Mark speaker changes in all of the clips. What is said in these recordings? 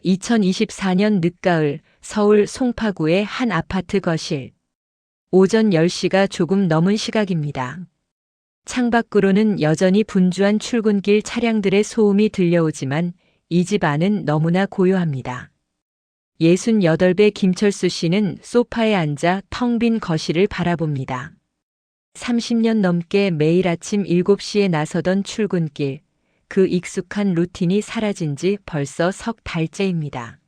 Speaker 1: 2024년 늦가을 서울 송파구의 한 아파트 거실. 오전 10시가 조금 넘은 시각입니다. 창밖으로는 여전히 분주한 출근길 차량들의 소음이 들려오지만 이 집 안은 너무나 고요합니다. 68배 김철수 씨는 소파에 앉아 텅 빈 거실을 바라봅니다. 30년 넘게 매일 아침 7시에 나서던 출근길, 그 익숙한 루틴이 사라진 지 벌써 석 달째입니다.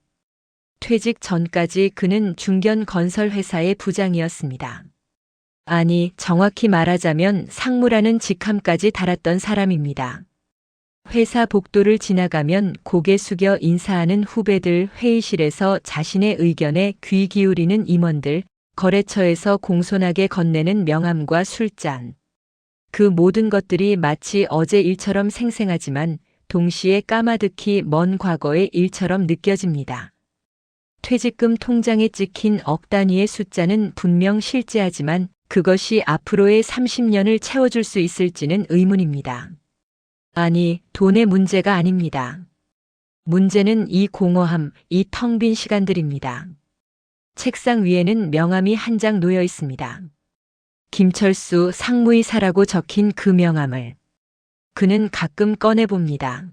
Speaker 1: 퇴직 전까지 그는 중견 건설 회사의 부장이었습니다. 아니, 정확히 말하자면 상무라는 직함까지 달았던 사람입니다. 회사 복도를 지나가면 고개 숙여 인사하는 후배들, 회의실에서 자신의 의견에 귀 기울이는 임원들, 거래처에서 공손하게 건네는 명함과 술잔. 그 모든 것들이 마치 어제 일처럼 생생하지만 동시에 까마득히 먼 과거의 일처럼 느껴집니다. 퇴직금 통장에 찍힌 억 단위의 숫자는 분명 실제하지만 그것이 앞으로의 30년을 채워줄 수 있을지는 의문입니다. 아니, 돈의 문제가 아닙니다. 문제는 이 공허함, 이 텅 빈 시간들입니다. 책상 위에는 명함이 한 장 놓여 있습니다. 김철수 상무이사라고 적힌 그 명함을 그는 가끔 꺼내봅니다.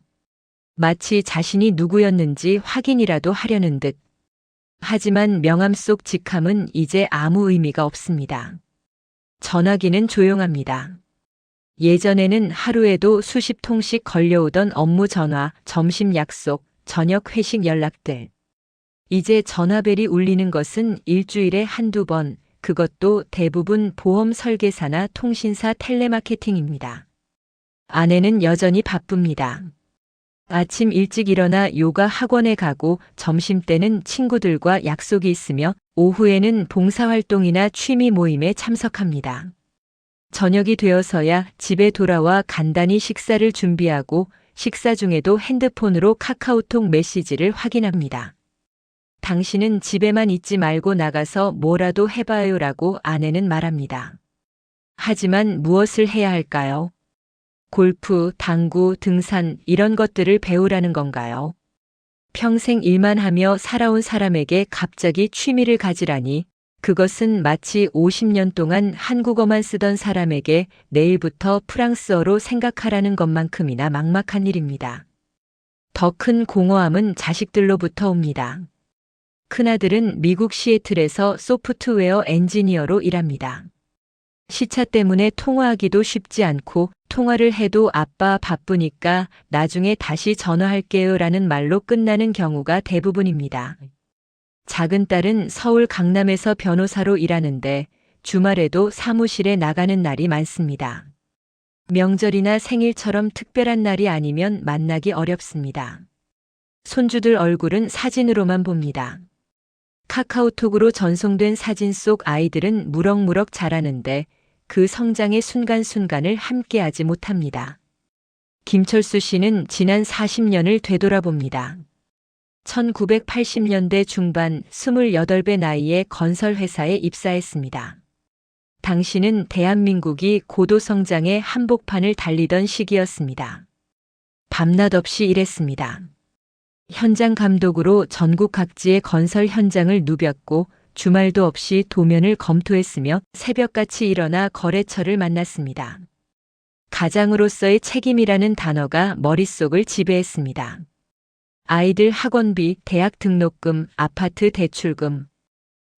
Speaker 1: 마치 자신이 누구였는지 확인이라도 하려는 듯. 하지만 명함 속 직함은 이제 아무 의미가 없습니다. 전화기는 조용합니다. 예전에는 하루에도 수십 통씩 걸려오던 업무 전화, 점심 약속, 저녁 회식 연락들. 이제 전화벨이 울리는 것은 일주일에 한두 번, 그것도 대부분 보험 설계사나 통신사 텔레마케팅입니다. 아내는 여전히 바쁩니다. 아침 일찍 일어나 요가 학원에 가고 점심때는 친구들과 약속이 있으며 오후에는 봉사활동이나 취미 모임에 참석합니다. 저녁이 되어서야 집에 돌아와 간단히 식사를 준비하고 식사 중에도 핸드폰으로 카카오톡 메시지를 확인합니다. 당신은 집에만 있지 말고 나가서 뭐라도 해봐요라고 아내는 말합니다. 하지만 무엇을 해야 할까요? 골프, 당구, 등산 이런 것들을 배우라는 건가요? 평생 일만 하며 살아온 사람에게 갑자기 취미를 가지라니 그것은 마치 50년 동안 한국어만 쓰던 사람에게 내일부터 프랑스어로 생각하라는 것만큼이나 막막한 일입니다. 더 큰 공허함은 자식들로부터 옵니다. 큰아들은 미국 시애틀에서 소프트웨어 엔지니어로 일합니다. 시차 때문에 통화하기도 쉽지 않고 통화를 해도 아빠 바쁘니까 나중에 다시 전화할게요 라는 말로 끝나는 경우가 대부분입니다. 작은 딸은 서울 강남에서 변호사로 일하는데 주말에도 사무실에 나가는 날이 많습니다. 명절이나 생일처럼 특별한 날이 아니면 만나기 어렵습니다. 손주들 얼굴은 사진으로만 봅니다. 카카오톡으로 전송된 사진 속 아이들은 무럭무럭 자라는데 그 성장의 순간순간을 함께하지 못합니다. 김철수 씨는 지난 40년을 되돌아봅니다. 1980년대 중반 28배 나이에 건설회사에 입사했습니다. 당시는 대한민국이 고도 성장의 한복판을 달리던 시기였습니다. 밤낮 없이 일했습니다. 현장 감독으로 전국 각지의 건설 현장을 누볐고 주말도 없이 도면을 검토했으며 새벽같이 일어나 거래처를 만났습니다. 가장으로서의 책임이라는 단어가 머릿속을 지배했습니다. 아이들 학원비, 대학 등록금, 아파트 대출금.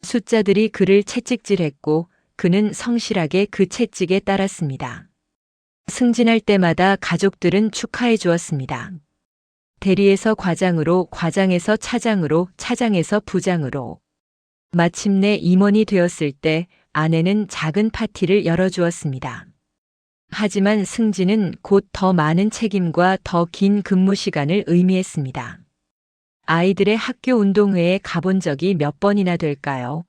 Speaker 1: 숫자들이 그를 채찍질했고 그는 성실하게 그 채찍에 따랐습니다. 승진할 때마다 가족들은 축하해 주었습니다. 대리에서 과장으로, 과장에서 차장으로, 차장에서 부장으로. 마침내 임원이 되었을 때 아내는 작은 파티를 열어주었습니다. 하지만 승진은 곧 더 많은 책임과 더 긴 근무 시간을 의미했습니다. 아이들의 학교 운동회에 가본 적이 몇 번이나 될까요?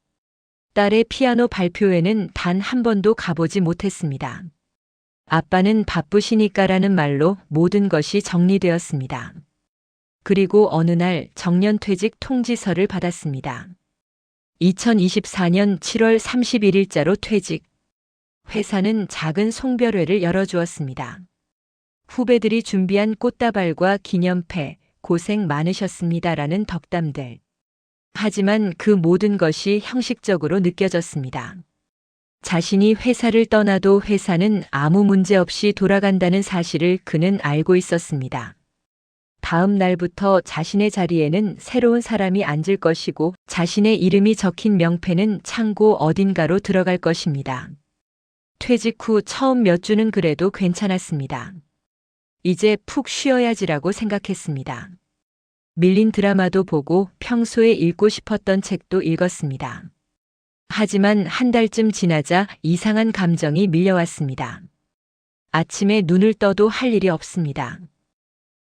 Speaker 1: 딸의 피아노 발표회는 단 한 번도 가보지 못했습니다. 아빠는 바쁘시니까라는 말로 모든 것이 정리되었습니다. 그리고 어느 날 정년퇴직 통지서를 받았습니다. 2024년 7월 31일자로 퇴직. 회사는 작은 송별회를 열어주었습니다. 후배들이 준비한 꽃다발과 기념패, 고생 많으셨습니다라는 덕담들. 하지만 그 모든 것이 형식적으로 느껴졌습니다. 자신이 회사를 떠나도 회사는 아무 문제 없이 돌아간다는 사실을 그는 알고 있었습니다. 다음 날부터 자신의 자리에는 새로운 사람이 앉을 것이고 자신의 이름이 적힌 명패는 창고 어딘가로 들어갈 것입니다. 퇴직 후 처음 몇 주는 그래도 괜찮았습니다. 이제 푹 쉬어야지라고 생각했습니다. 밀린 드라마도 보고 평소에 읽고 싶었던 책도 읽었습니다. 하지만 한 달쯤 지나자 이상한 감정이 밀려왔습니다. 아침에 눈을 떠도 할 일이 없습니다.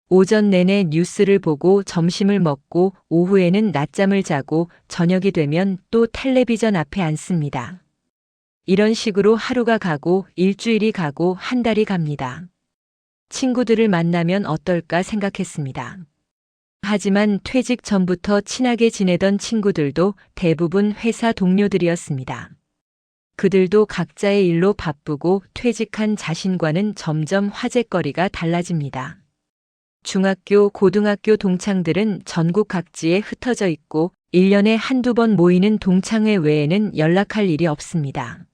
Speaker 1: 오전 내내 뉴스를 보고 점심을 먹고 오후에는 낮잠을 자고 저녁이 되면 또 텔레비전 앞에 앉습니다. 이런 식으로 하루가 가고 일주일이 가고 한 달이 갑니다. 친구들을 만나면 어떨까 생각했습니다. 하지만 퇴직 전부터 친하게 지내던 친구들도 대부분 회사 동료들이었습니다. 그들도 각자의 일로 바쁘고 퇴직한 자신과는 점점 화제거리가 달라집니다. 중학교, 고등학교 동창들은 전국 각지에 흩어져 있고 1년에 한두 번 모이는 동창회 외에는 연락할 일이 없습니다.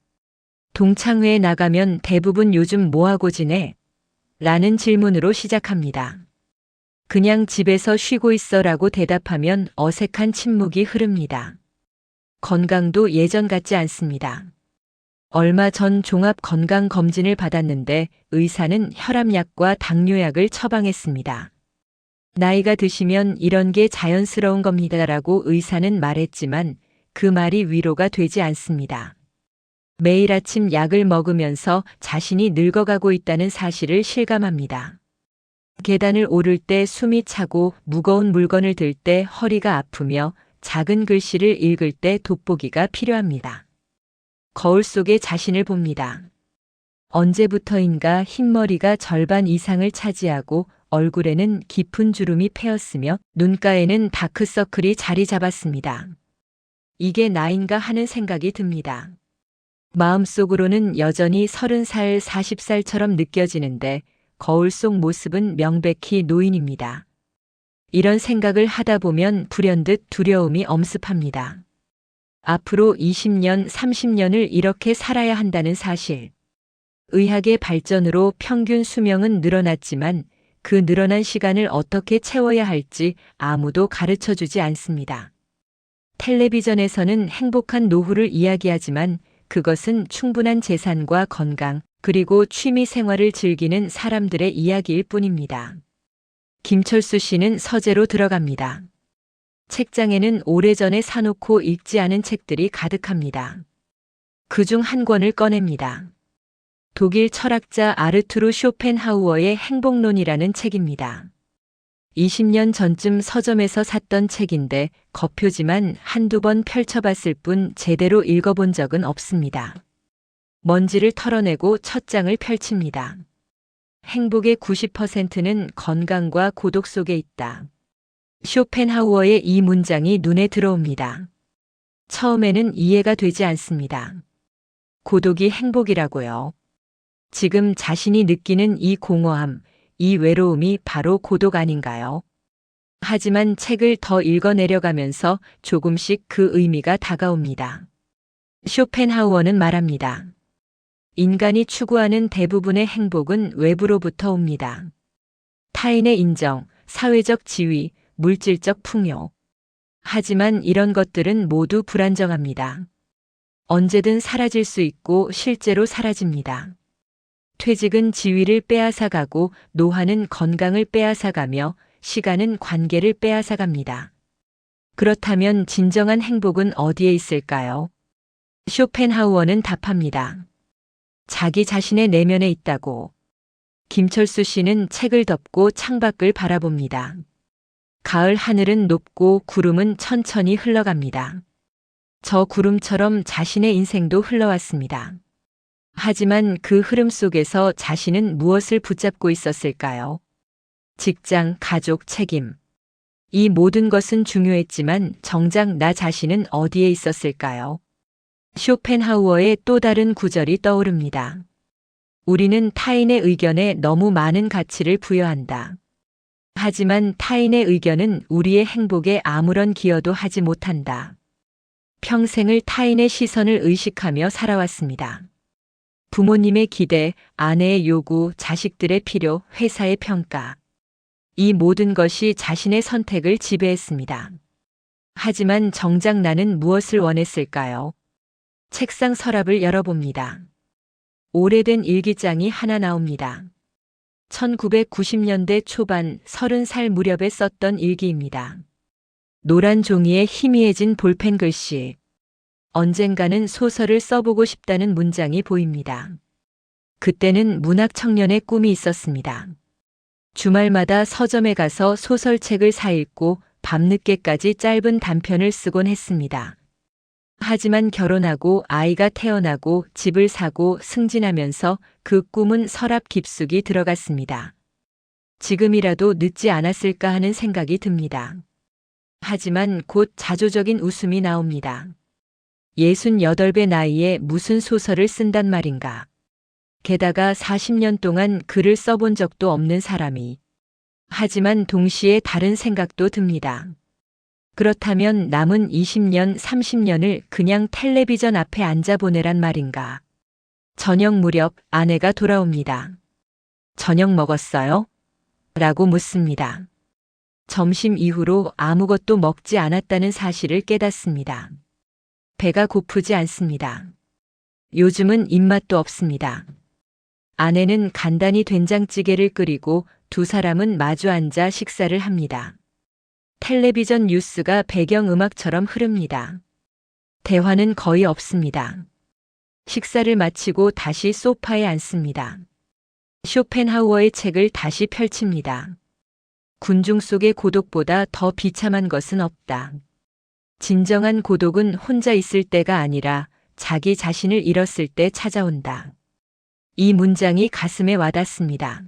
Speaker 1: 동창회에 나가면 대부분 요즘 뭐하고 지내? 라는 질문으로 시작합니다. 그냥 집에서 쉬고 있어라고 대답하면 어색한 침묵이 흐릅니다. 건강도 예전 같지 않습니다. 얼마 전 종합건강검진을 받았는데 의사는 혈압약과 당뇨약을 처방했습니다. 나이가 드시면 이런 게 자연스러운 겁니다라고 의사는 말했지만 그 말이 위로가 되지 않습니다. 매일 아침 약을 먹으면서 자신이 늙어가고 있다는 사실을 실감합니다. 계단을 오를 때 숨이 차고 무거운 물건을 들 때 허리가 아프며 작은 글씨를 읽을 때 돋보기가 필요합니다. 거울 속에 자신을 봅니다. 언제부터인가 흰머리가 절반 이상을 차지하고 얼굴에는 깊은 주름이 패였으며 눈가에는 다크서클이 자리 잡았습니다. 이게 나인가 하는 생각이 듭니다. 마음속으로는 여전히 30살, 40살처럼 느껴지는데 거울 속 모습은 명백히 노인입니다. 이런 생각을 하다 보면 불현듯 두려움이 엄습합니다. 앞으로 20년, 30년을 이렇게 살아야 한다는 사실. 의학의 발전으로 평균 수명은 늘어났지만 그 늘어난 시간을 어떻게 채워야 할지 아무도 가르쳐 주지 않습니다. 텔레비전에서는 행복한 노후를 이야기하지만 그것은 충분한 재산과 건강, 그리고 취미 생활을 즐기는 사람들의 이야기일 뿐입니다. 김철수 씨는 서재로 들어갑니다. 책장에는 오래전에 사놓고 읽지 않은 책들이 가득합니다. 그중 한 권을 꺼냅니다. 독일 철학자 아르투르 쇼펜하우어의 행복론이라는 책입니다. 20년 전쯤 서점에서 샀던 책인데 겉표지만 한두 번 펼쳐봤을 뿐 제대로 읽어본 적은 없습니다. 먼지를 털어내고 첫 장을 펼칩니다. 행복의 90%는 건강과 고독 속에 있다. 쇼펜하우어의 이 문장이 눈에 들어옵니다. 처음에는 이해가 되지 않습니다. 고독이 행복이라고요. 지금 자신이 느끼는 이 공허함, 이 외로움이 바로 고독 아닌가요? 하지만 책을 더 읽어내려가면서 조금씩 그 의미가 다가옵니다. 쇼펜하우어는 말합니다. 인간이 추구하는 대부분의 행복은 외부로부터 옵니다. 타인의 인정, 사회적 지위, 물질적 풍요. 하지만 이런 것들은 모두 불안정합니다. 언제든 사라질 수 있고 실제로 사라집니다. 퇴직은 지위를 빼앗아가고 노화는 건강을 빼앗아가며 시간은 관계를 빼앗아갑니다. 그렇다면 진정한 행복은 어디에 있을까요? 쇼펜하우어는 답합니다. 자기 자신의 내면에 있다고. 김철수 씨는 책을 덮고 창밖을 바라봅니다. 가을 하늘은 높고 구름은 천천히 흘러갑니다. 저 구름처럼 자신의 인생도 흘러왔습니다. 하지만 그 흐름 속에서 자신은 무엇을 붙잡고 있었을까요? 직장, 가족, 책임. 이 모든 것은 중요했지만 정작 나 자신은 어디에 있었을까요? 쇼펜하우어의 또 다른 구절이 떠오릅니다. 우리는 타인의 의견에 너무 많은 가치를 부여한다. 하지만 타인의 의견은 우리의 행복에 아무런 기여도 하지 못한다. 평생을 타인의 시선을 의식하며 살아왔습니다. 부모님의 기대, 아내의 요구, 자식들의 필요, 회사의 평가. 이 모든 것이 자신의 선택을 지배했습니다. 하지만 정작 나는 무엇을 원했을까요? 책상 서랍을 열어봅니다. 오래된 일기장이 하나 나옵니다. 1990년대 초반 30살 무렵에 썼던 일기입니다. 노란 종이에 희미해진 볼펜 글씨. 언젠가는 소설을 써보고 싶다는 문장이 보입니다. 그때는 문학 청년의 꿈이 있었습니다. 주말마다 서점에 가서 소설책을 사 읽고 밤늦게까지 짧은 단편을 쓰곤 했습니다. 하지만 결혼하고 아이가 태어나고 집을 사고 승진하면서 그 꿈은 서랍 깊숙이 들어갔습니다. 지금이라도 늦지 않았을까 하는 생각이 듭니다. 하지만 곧 자조적인 웃음이 나옵니다. 68배 나이에 무슨 소설을 쓴단 말인가. 게다가 40년 동안 글을 써본 적도 없는 사람이. 하지만 동시에 다른 생각도 듭니다. 그렇다면 남은 20년, 30년을 그냥 텔레비전 앞에 앉아 보내란 말인가. 저녁 무렵 아내가 돌아옵니다. 저녁 먹었어요? 라고 묻습니다. 점심 이후로 아무것도 먹지 않았다는 사실을 깨닫습니다. 배가 고프지 않습니다. 요즘은 입맛도 없습니다. 아내는 간단히 된장찌개를 끓이고 두 사람은 마주 앉아 식사를 합니다. 텔레비전 뉴스가 배경음악처럼 흐릅니다. 대화는 거의 없습니다. 식사를 마치고 다시 소파에 앉습니다. 쇼펜하우어의 책을 다시 펼칩니다. 군중 속의 고독보다 더 비참한 것은 없다. 진정한 고독은 혼자 있을 때가 아니라 자기 자신을 잃었을 때 찾아온다. 이 문장이 가슴에 와닿습니다.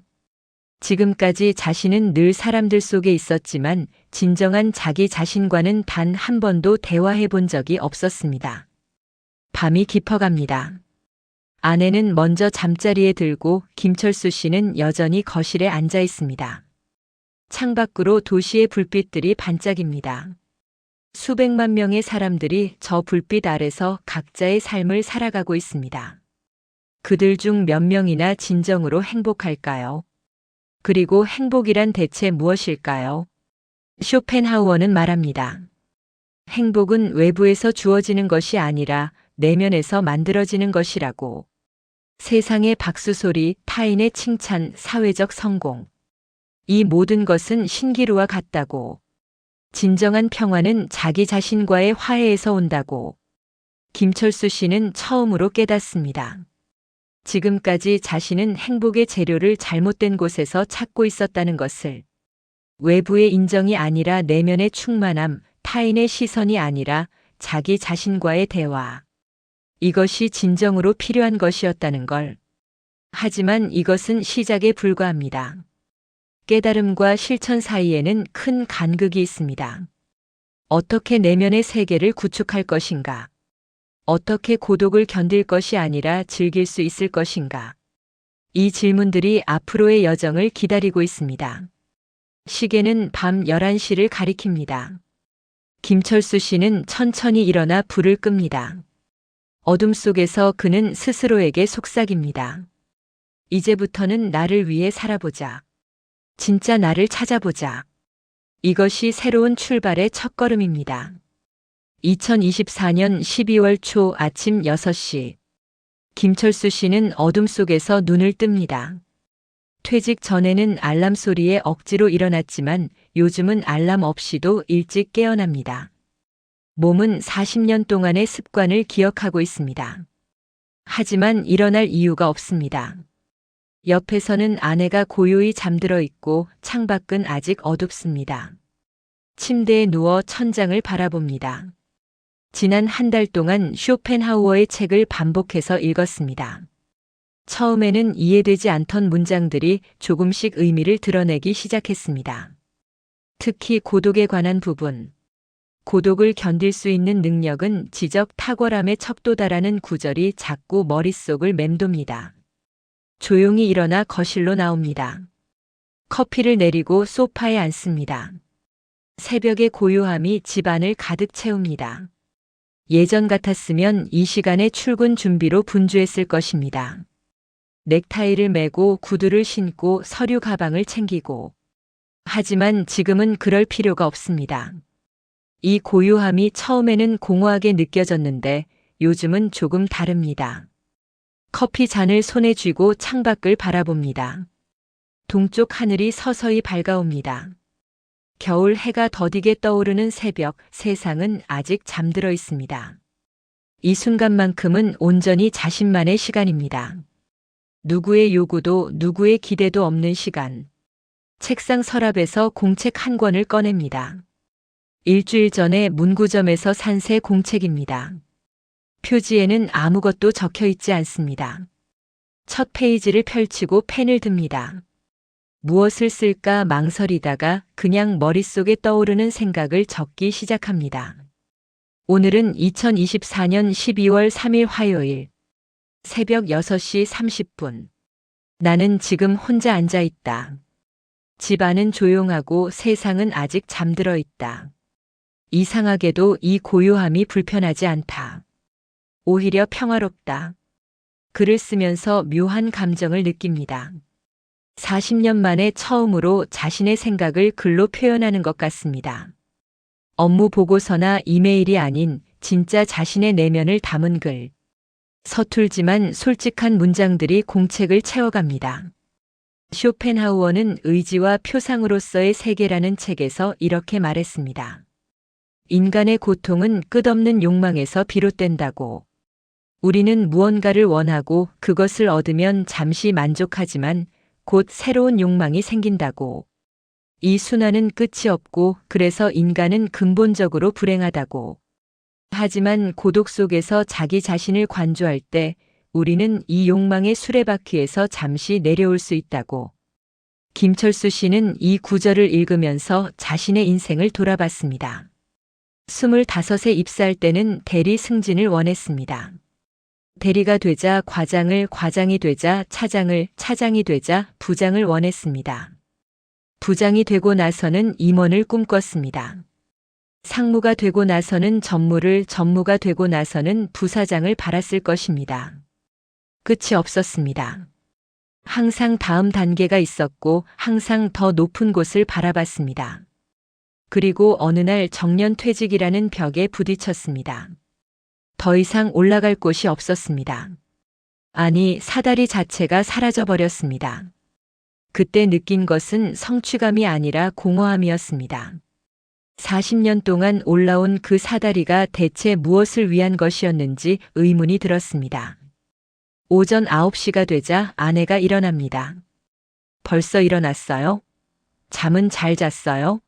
Speaker 1: 지금까지 자신은 늘 사람들 속에 있었지만 진정한 자기 자신과는 단 한 번도 대화해 본 적이 없었습니다. 밤이 깊어갑니다. 아내는 먼저 잠자리에 들고 김철수 씨는 여전히 거실에 앉아 있습니다. 창밖으로 도시의 불빛들이 반짝입니다. 수백만 명의 사람들이 저 불빛 아래서 각자의 삶을 살아가고 있습니다. 그들 중 몇 명이나 진정으로 행복할까요? 그리고 행복이란 대체 무엇일까요? 쇼펜하우어는 말합니다. 행복은 외부에서 주어지는 것이 아니라 내면에서 만들어지는 것이라고. 세상의 박수 소리, 타인의 칭찬, 사회적 성공. 이 모든 것은 신기루와 같다고. 진정한 평화는 자기 자신과의 화해에서 온다고. 김철수 씨는 처음으로 깨닫습니다. 지금까지 자신은 행복의 재료를 잘못된 곳에서 찾고 있었다는 것을. 외부의 인정이 아니라 내면의 충만함, 타인의 시선이 아니라 자기 자신과의 대화. 이것이 진정으로 필요한 것이었다는 걸. 하지만 이것은 시작에 불과합니다. 깨달음과 실천 사이에는 큰 간극이 있습니다. 어떻게 내면의 세계를 구축할 것인가? 어떻게 고독을 견딜 것이 아니라 즐길 수 있을 것인가? 이 질문들이 앞으로의 여정을 기다리고 있습니다. 시계는 밤 11시를 가리킵니다. 김철수 씨는 천천히 일어나 불을 끕니다. 어둠 속에서 그는 스스로에게 속삭입니다. 이제부터는 나를 위해 살아보자. 진짜 나를 찾아보자. 이것이 새로운 출발의 첫걸음입니다. 2024년 12월 초 아침 6시. 김철수 씨는 어둠 속에서 눈을 뜹니다. 퇴직 전에는 알람 소리에 억지로 일어났지만 요즘은 알람 없이도 일찍 깨어납니다. 몸은 40년 동안의 습관을 기억하고 있습니다. 하지만 일어날 이유가 없습니다. 옆에서는 아내가 고요히 잠들어 있고 창밖은 아직 어둡습니다. 침대에 누워 천장을 바라봅니다. 지난 한 달 동안 쇼펜하우어의 책을 반복해서 읽었습니다. 처음에는 이해되지 않던 문장들이 조금씩 의미를 드러내기 시작했습니다. 특히 고독에 관한 부분. 고독을 견딜 수 있는 능력은 지적 탁월함의 척도다라는 구절이 자꾸 머릿속을 맴돕니다. 조용히 일어나 거실로 나옵니다. 커피를 내리고 소파에 앉습니다. 새벽의 고요함이 집안을 가득 채웁니다. 예전 같았으면 이 시간에 출근 준비로 분주했을 것입니다. 넥타이를 매고 구두를 신고 서류 가방을 챙기고. 하지만 지금은 그럴 필요가 없습니다. 이 고요함이 처음에는 공허하게 느껴졌는데 요즘은 조금 다릅니다. 커피 잔을 손에 쥐고 창밖을 바라봅니다. 동쪽 하늘이 서서히 밝아옵니다. 겨울 해가 더디게 떠오르는 새벽, 세상은 아직 잠들어 있습니다. 이 순간만큼은 온전히 자신만의 시간입니다. 누구의 요구도 누구의 기대도 없는 시간. 책상 서랍에서 공책 한 권을 꺼냅니다. 일주일 전에 문구점에서 산 새 공책입니다. 표지에는 아무것도 적혀 있지 않습니다. 첫 페이지를 펼치고 펜을 듭니다. 무엇을 쓸까 망설이다가 그냥 머릿속에 떠오르는 생각을 적기 시작합니다. 오늘은 2024년 12월 3일 화요일. 새벽 6시 30분. 나는 지금 혼자 앉아 있다. 집안은 조용하고 세상은 아직 잠들어 있다. 이상하게도 이 고요함이 불편하지 않다. 오히려 평화롭다. 글을 쓰면서 묘한 감정을 느낍니다. 40년 만에 처음으로 자신의 생각을 글로 표현하는 것 같습니다. 업무 보고서나 이메일이 아닌 진짜 자신의 내면을 담은 글. 서툴지만 솔직한 문장들이 공책을 채워갑니다. 쇼펜하우어는 의지와 표상으로서의 세계라는 책에서 이렇게 말했습니다. 인간의 고통은 끝없는 욕망에서 비롯된다고. 우리는 무언가를 원하고 그것을 얻으면 잠시 만족하지만 곧 새로운 욕망이 생긴다고. 이 순환은 끝이 없고 그래서 인간은 근본적으로 불행하다고. 하지만 고독 속에서 자기 자신을 관조할 때 우리는 이 욕망의 수레바퀴에서 잠시 내려올 수 있다고. 김철수 씨는 이 구절을 읽으면서 자신의 인생을 돌아봤습니다. 25세 입사할 때는 대리 승진을 원했습니다. 대리가 되자 과장을, 과장이 되자 차장을, 차장이 되자 부장을 원했습니다. 부장이 되고 나서는 임원을 꿈꿨습니다. 상무가 되고 나서는 전무를, 전무가 되고 나서는 부사장을 바랐을 것입니다. 끝이 없었습니다. 항상 다음 단계가 있었고 항상 더 높은 곳을 바라봤습니다. 그리고 어느 날 정년퇴직이라는 벽에 부딪혔습니다. 더 이상 올라갈 곳이 없었습니다. 아니, 사다리 자체가 사라져버렸습니다. 그때 느낀 것은 성취감이 아니라 공허함이었습니다. 40년 동안 올라온 그 사다리가 대체 무엇을 위한 것이었는지 의문이 들었습니다. 오전 9시가 되자 아내가 일어납니다. 벌써 일어났어요? 잠은 잘 잤어요?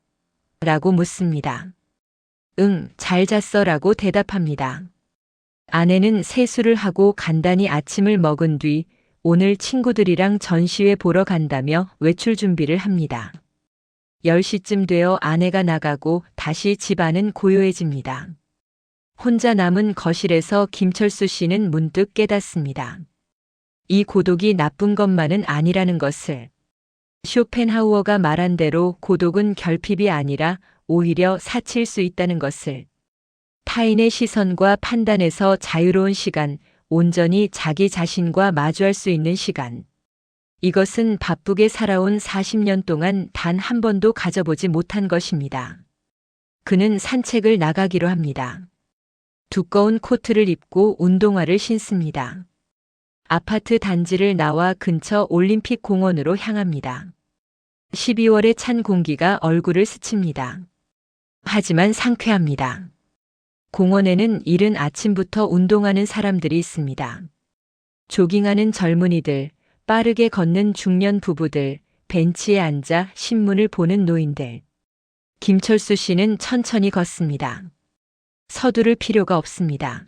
Speaker 1: 라고 묻습니다. 응, 잘 잤어 라고 대답합니다. 아내는 세수를 하고 간단히 아침을 먹은 뒤 오늘 친구들이랑 전시회 보러 간다며 외출 준비를 합니다. 10시쯤 되어 아내가 나가고 다시 집안은 고요해집니다. 혼자 남은 거실에서 김철수 씨는 문득 깨닫습니다. 이 고독이 나쁜 것만은 아니라는 것을. 쇼펜하우어가 말한 대로 고독은 결핍이 아니라 오히려 사치일 수 있다는 것을. 타인의 시선과 판단에서 자유로운 시간, 온전히 자기 자신과 마주할 수 있는 시간. 이것은 바쁘게 살아온 40년 동안 단 한 번도 가져보지 못한 것입니다. 그는 산책을 나가기로 합니다. 두꺼운 코트를 입고 운동화를 신습니다. 아파트 단지를 나와 근처 올림픽 공원으로 향합니다. 12월의 찬 공기가 얼굴을 스칩니다. 하지만 상쾌합니다. 공원에는 이른 아침부터 운동하는 사람들이 있습니다. 조깅하는 젊은이들, 빠르게 걷는 중년 부부들, 벤치에 앉아 신문을 보는 노인들. 김철수 씨는 천천히 걷습니다. 서두를 필요가 없습니다.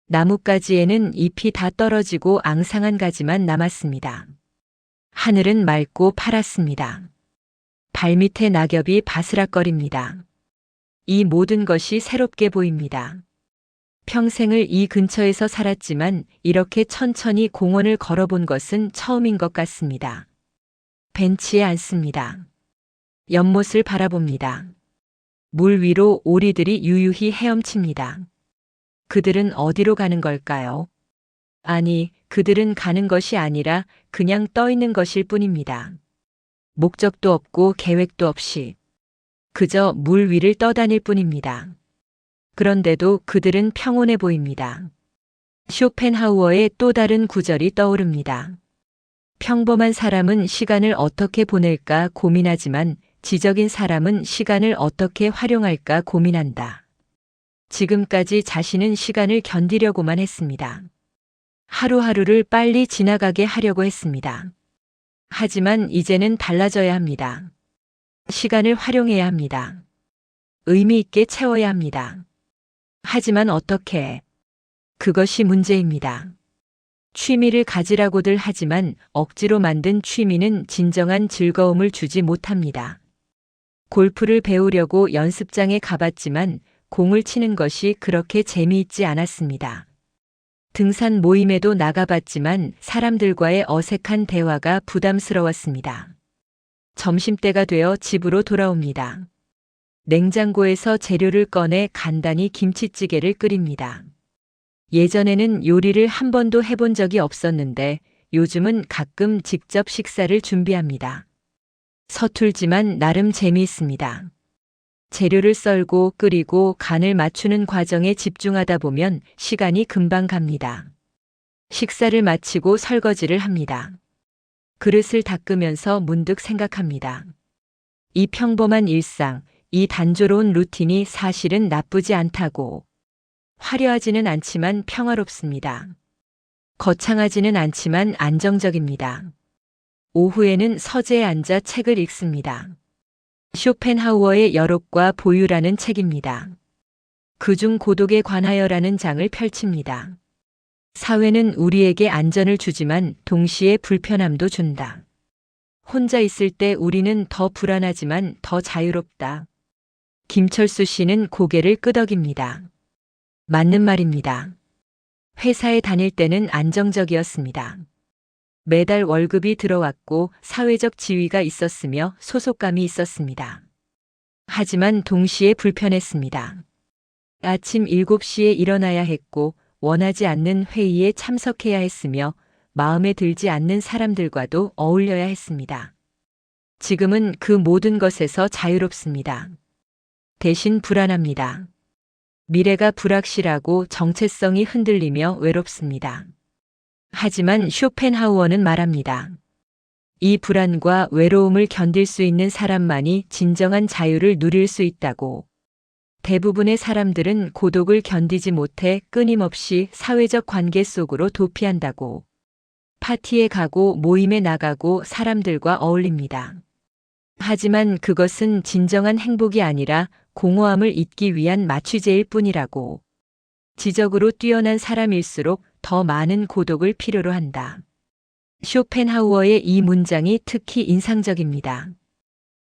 Speaker 1: 나뭇가지에는 잎이 다 떨어지고 앙상한 가지만 남았습니다. 하늘은 맑고 파랗습니다. 발밑에 낙엽이 바스락거립니다. 이 모든 것이 새롭게 보입니다. 평생을 이 근처에서 살았지만 이렇게 천천히 공원을 걸어본 것은 처음인 것 같습니다. 벤치에 앉습니다. 연못을 바라봅니다. 물 위로 오리들이 유유히 헤엄칩니다. 그들은 어디로 가는 걸까요? 아니, 그들은 가는 것이 아니라 그냥 떠 있는 것일 뿐입니다. 목적도 없고 계획도 없이 그저 물 위를 떠다닐 뿐입니다. 그런데도 그들은 평온해 보입니다. 쇼펜하우어의 또 다른 구절이 떠오릅니다. 평범한 사람은 시간을 어떻게 보낼까 고민하지만 지적인 사람은 시간을 어떻게 활용할까 고민한다. 지금까지 자신은 시간을 견디려고만 했습니다. 하루하루를 빨리 지나가게 하려고 했습니다. 하지만 이제는 달라져야 합니다. 시간을 활용해야 합니다. 의미 있게 채워야 합니다. 하지만 어떻게? 그것이 문제입니다. 취미를 가지라고들 하지만 억지로 만든 취미는 진정한 즐거움을 주지 못합니다. 골프를 배우려고 연습장에 가봤지만 공을 치는 것이 그렇게 재미있지 않았습니다. 등산 모임에도 나가봤지만 사람들과의 어색한 대화가 부담스러웠습니다. 점심때가 되어 집으로 돌아옵니다. 냉장고에서 재료를 꺼내 간단히 김치찌개를 끓입니다. 예전에는 요리를 한 번도 해본 적이 없었는데 요즘은 가끔 직접 식사를 준비합니다. 서툴지만 나름 재미있습니다. 재료를 썰고 끓이고 간을 맞추는 과정에 집중하다 보면 시간이 금방 갑니다. 식사를 마치고 설거지를 합니다. 그릇을 닦으면서 문득 생각합니다. 이 평범한 일상, 이 단조로운 루틴이 사실은 나쁘지 않다고. 화려하지는 않지만 평화롭습니다. 거창하지는 않지만 안정적입니다. 오후에는 서재에 앉아 책을 읽습니다. 쇼펜하우어의 여록과 보유라는 책입니다. 그중 고독에 관하여라는 장을 펼칩니다. 사회는 우리에게 안전을 주지만 동시에 불편함도 준다. 혼자 있을 때 우리는 더 불안하지만 더 자유롭다. 김철수 씨는 고개를 끄덕입니다. 맞는 말입니다. 회사에 다닐 때는 안정적이었습니다. 매달 월급이 들어왔고 사회적 지위가 있었으며 소속감이 있었습니다. 하지만 동시에 불편했습니다. 아침 7시에 일어나야 했고 원하지 않는 회의에 참석해야 했으며 마음에 들지 않는 사람들과도 어울려야 했습니다. 지금은 그 모든 것에서 자유롭습니다. 대신 불안합니다. 미래가 불확실하고 정체성이 흔들리며 외롭습니다. 하지만 쇼펜하우어는 말합니다. 이 불안과 외로움을 견딜 수 있는 사람만이 진정한 자유를 누릴 수 있다고. 대부분의 사람들은 고독을 견디지 못해 끊임없이 사회적 관계 속으로 도피한다고. 파티에 가고 모임에 나가고 사람들과 어울립니다. 하지만 그것은 진정한 행복이 아니라 공허함을 잊기 위한 마취제일 뿐이라고. 지적으로 뛰어난 사람일수록 더 많은 고독을 필요로 한다. 쇼펜하우어의 이 문장이 특히 인상적입니다.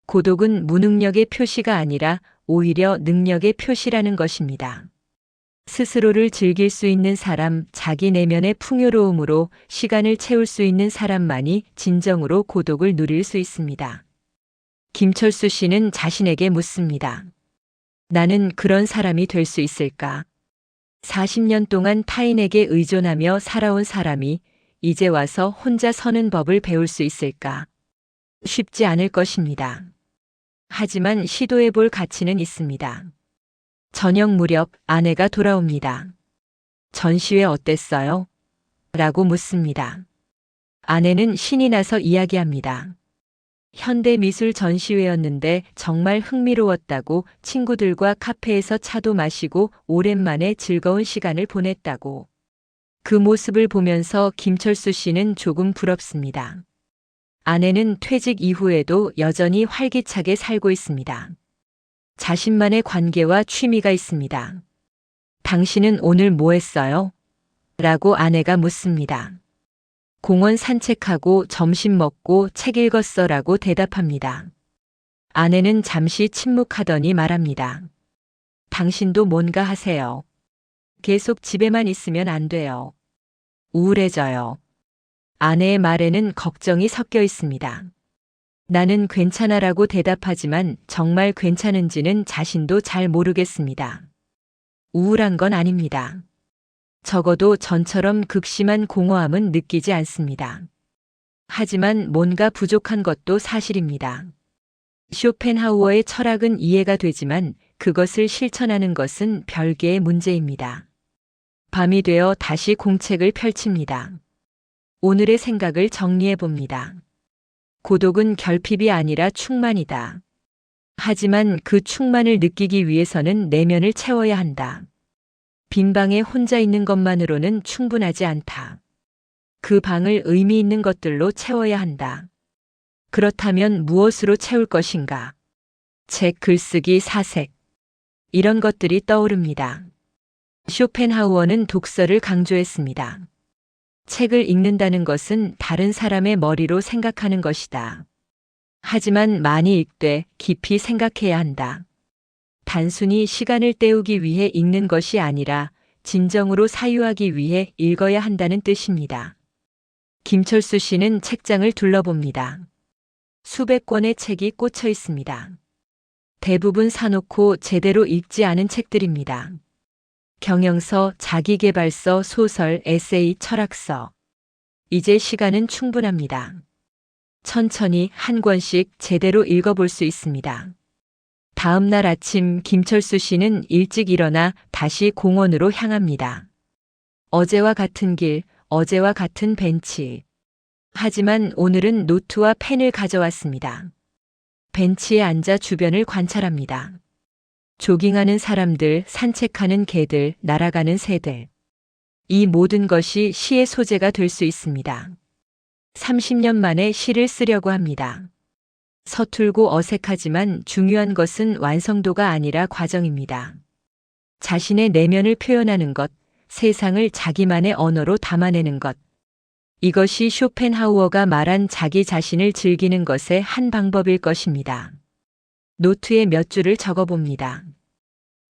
Speaker 1: 고독은 무능력의 표시가 아니라 오히려 능력의 표시라는 것입니다. 스스로를 즐길 수 있는 사람, 자기 내면의 풍요로움으로 시간을 채울 수 있는 사람만이 진정으로 고독을 누릴 수 있습니다. 김철수 씨는 자신에게 묻습니다. 나는 그런 사람이 될 수 있을까? 40년 동안 타인에게 의존하며 살아온 사람이 이제 와서 혼자 서는 법을 배울 수 있을까? 쉽지 않을 것입니다. 하지만 시도해 볼 가치는 있습니다. 저녁 무렵 아내가 돌아옵니다. 전시회 어땠어요? 라고 묻습니다. 아내는 신이 나서 이야기합니다. 현대미술 전시회였는데 정말 흥미로웠다고, 친구들과 카페에서 차도 마시고 오랜만에 즐거운 시간을 보냈다고. 그 모습을 보면서 김철수 씨는 조금 부럽습니다. 아내는 퇴직 이후에도 여전히 활기차게 살고 있습니다. 자신만의 관계와 취미가 있습니다. 당신은 오늘 뭐 했어요? 라고 아내가 묻습니다. 공원 산책하고 점심 먹고 책 읽었어 라고 대답합니다. 아내는 잠시 침묵하더니 말합니다. 당신도 뭔가 하세요. 계속 집에만 있으면 안 돼요. 우울해져요. 아내의 말에는 걱정이 섞여 있습니다. 나는 괜찮아라고 대답하지만 정말 괜찮은지는 자신도 잘 모르겠습니다. 우울한 건 아닙니다. 적어도 전처럼 극심한 공허함은 느끼지 않습니다. 하지만 뭔가 부족한 것도 사실입니다. 쇼펜하우어의 철학은 이해가 되지만 그것을 실천하는 것은 별개의 문제입니다. 밤이 되어 다시 공책을 펼칩니다. 오늘의 생각을 정리해 봅니다. 고독은 결핍이 아니라 충만이다. 하지만 그 충만을 느끼기 위해서는 내면을 채워야 한다. 빈 방에 혼자 있는 것만으로는 충분하지 않다. 그 방을 의미 있는 것들로 채워야 한다. 그렇다면 무엇으로 채울 것인가? 책, 글쓰기, 사색. 이런 것들이 떠오릅니다. 쇼펜하우어는 독서를 강조했습니다. 책을 읽는다는 것은 다른 사람의 머리로 생각하는 것이다. 하지만 많이 읽되 깊이 생각해야 한다. 단순히 시간을 때우기 위해 읽는 것이 아니라 진정으로 사유하기 위해 읽어야 한다는 뜻입니다. 김철수 씨는 책장을 둘러봅니다. 수백 권의 책이 꽂혀 있습니다. 대부분 사놓고 제대로 읽지 않은 책들입니다. 경영서, 자기계발서, 소설, 에세이, 철학서. 이제 시간은 충분합니다. 천천히 한 권씩 제대로 읽어볼 수 있습니다. 다음 날 아침 김철수 씨는 일찍 일어나 다시 공원으로 향합니다. 어제와 같은 길, 어제와 같은 벤치. 하지만 오늘은 노트와 펜을 가져왔습니다. 벤치에 앉아 주변을 관찰합니다. 조깅하는 사람들, 산책하는 개들, 날아가는 새들. 이 모든 것이 시의 소재가 될 수 있습니다. 30년 만에 시를 쓰려고 합니다. 서툴고 어색하지만 중요한 것은 완성도가 아니라 과정입니다. 자신의 내면을 표현하는 것, 세상을 자기만의 언어로 담아내는 것. 이것이 쇼펜하우어가 말한 자기 자신을 즐기는 것의 한 방법일 것입니다. 노트에 몇 줄을 적어봅니다.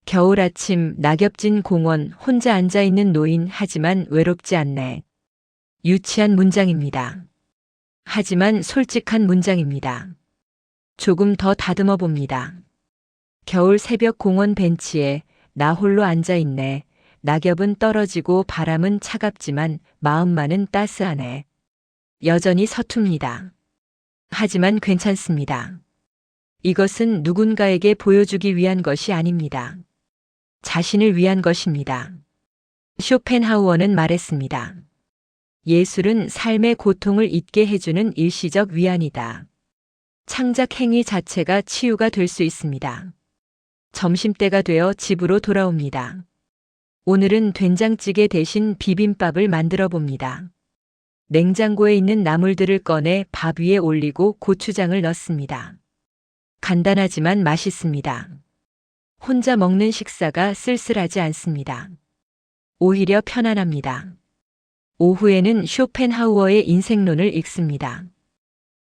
Speaker 1: 겨울 아침, 낙엽진 공원, 혼자 앉아있는 노인, 하지만 외롭지 않네. 유치한 문장입니다. 하지만 솔직한 문장입니다. 조금 더 다듬어 봅니다. 겨울 새벽 공원 벤치에 나 홀로 앉아있네. 낙엽은 떨어지고 바람은 차갑지만 마음만은 따스하네. 여전히 서툽니다. 하지만 괜찮습니다. 이것은 누군가에게 보여주기 위한 것이 아닙니다. 자신을 위한 것입니다. 쇼펜하우어는 말했습니다. 예술은 삶의 고통을 잊게 해주는 일시적 위안이다. 창작 행위 자체가 치유가 될 수 있습니다. 점심때가 되어 집으로 돌아옵니다. 오늘은 된장찌개 대신 비빔밥을 만들어 봅니다. 냉장고에 있는 나물들을 꺼내 밥 위에 올리고 고추장을 넣습니다. 간단하지만 맛있습니다. 혼자 먹는 식사가 쓸쓸하지 않습니다. 오히려 편안합니다. 오후에는 쇼펜하우어의 인생론을 읽습니다.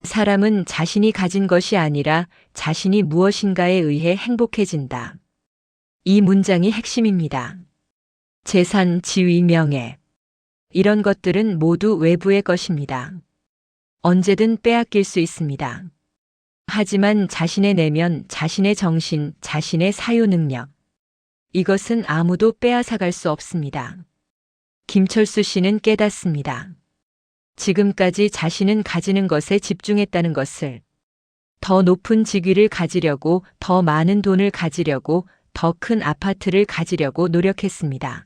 Speaker 1: 사람은 자신이 가진 것이 아니라 자신이 무엇인가에 의해 행복해진다. 이 문장이 핵심입니다. 재산, 지위, 명예. 이런 것들은 모두 외부의 것입니다. 언제든 빼앗길 수 있습니다. 하지만 자신의 내면, 자신의 정신, 자신의 사유 능력. 이것은 아무도 빼앗아갈 수 없습니다. 김철수 씨는 깨닫습니다. 지금까지 자신은 가지는 것에 집중했다는 것을. 더 높은 직위를 가지려고, 더 많은 돈을 가지려고, 더 큰 아파트를 가지려고 노력했습니다.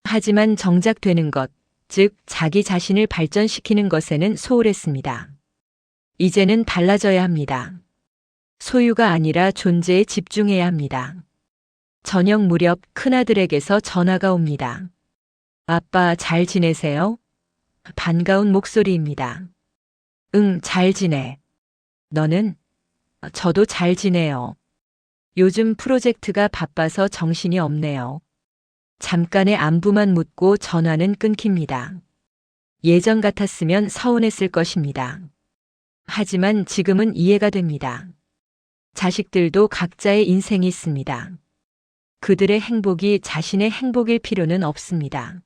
Speaker 1: 하지만 정작 되는 것, 즉 자기 자신을 발전시키는 것에는 소홀했습니다. 이제는 달라져야 합니다. 소유가 아니라 존재에 집중해야 합니다. 저녁 무렵 큰아들에게서 전화가 옵니다. 아빠 잘 지내세요? 반가운 목소리입니다. 응, 잘 지내. 너는? 저도 잘 지내요. 요즘 프로젝트가 바빠서 정신이 없네요. 잠깐의 안부만 묻고 전화는 끊깁니다. 예전 같았으면 서운했을 것입니다. 하지만 지금은 이해가 됩니다. 자식들도 각자의 인생이 있습니다. 그들의 행복이 자신의 행복일 필요는 없습니다.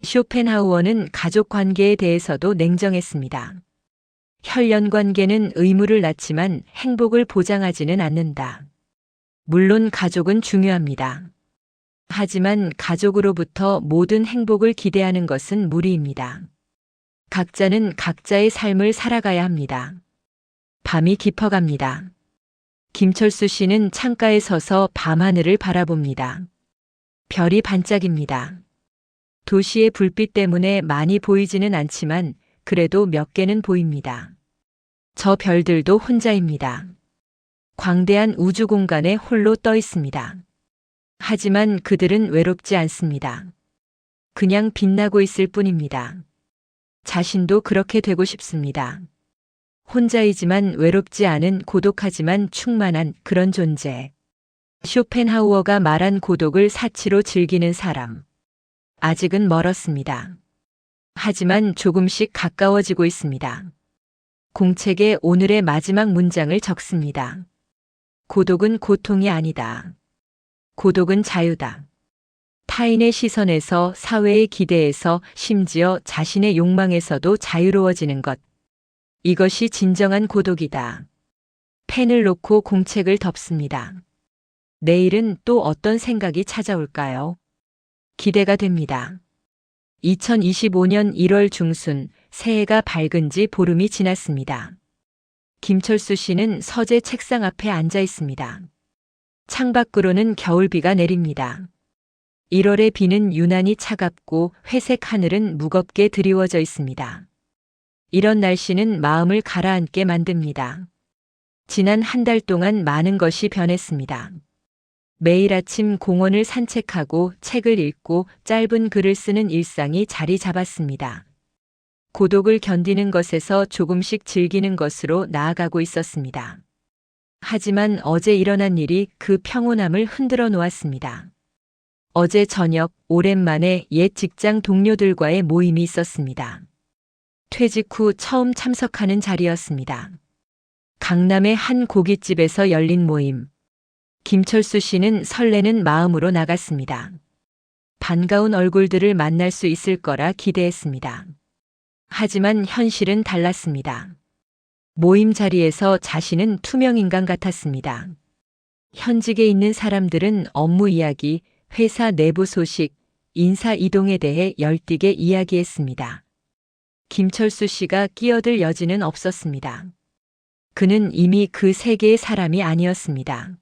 Speaker 1: 쇼펜하우어는 가족 관계에 대해서도 냉정했습니다. 혈연 관계는 의무를 낳지만 행복을 보장하지는 않는다. 물론 가족은 중요합니다. 하지만 가족으로부터 모든 행복을 기대하는 것은 무리입니다. 각자는 각자의 삶을 살아가야 합니다. 밤이 깊어갑니다. 김철수 씨는 창가에 서서 밤하늘을 바라봅니다. 별이 반짝입니다. 도시의 불빛 때문에 많이 보이지는 않지만 그래도 몇 개는 보입니다. 저 별들도 혼자입니다. 광대한 우주 공간에 홀로 떠 있습니다. 하지만 그들은 외롭지 않습니다. 그냥 빛나고 있을 뿐입니다. 자신도 그렇게 되고 싶습니다. 혼자이지만 외롭지 않은 고독하지만 충만한 그런 존재. 쇼펜하우어가 말한 고독을 사치로 즐기는 사람. 아직은 멀었습니다. 하지만 조금씩 가까워지고 있습니다. 공책에 오늘의 마지막 문장을 적습니다. 고독은 고통이 아니다. 고독은 자유다. 타인의 시선에서, 사회의 기대에서, 심지어 자신의 욕망에서도 자유로워지는 것. 이것이 진정한 고독이다. 펜을 놓고 공책을 덮습니다. 내일은 또 어떤 생각이 찾아올까요? 기대가 됩니다. 2025년 1월 중순, 새해가 밝은 지 보름이 지났습니다. 김철수 씨는 서재 책상 앞에 앉아 있습니다. 창밖으로는 겨울비가 내립니다. 1월의 비는 유난히 차갑고 회색 하늘은 무겁게 드리워져 있습니다. 이런 날씨는 마음을 가라앉게 만듭니다. 지난 한 달 동안 많은 것이 변했습니다. 매일 아침 공원을 산책하고 책을 읽고 짧은 글을 쓰는 일상이 자리 잡았습니다. 고독을 견디는 것에서 조금씩 즐기는 것으로 나아가고 있었습니다. 하지만 어제 일어난 일이 그 평온함을 흔들어 놓았습니다. 어제 저녁 오랜만에 옛 직장 동료들과의 모임이 있었습니다. 퇴직 후 처음 참석하는 자리였습니다. 강남의 한 고깃집에서 열린 모임. 김철수 씨는 설레는 마음으로 나갔습니다. 반가운 얼굴들을 만날 수 있을 거라 기대했습니다. 하지만 현실은 달랐습니다. 모임 자리에서 자신은 투명인간 같았습니다. 현직에 있는 사람들은 업무 이야기, 회사 내부 소식, 인사 이동에 대해 열띠게 이야기했습니다. 김철수 씨가 끼어들 여지는 없었습니다. 그는 이미 그 세계의 사람이 아니었습니다.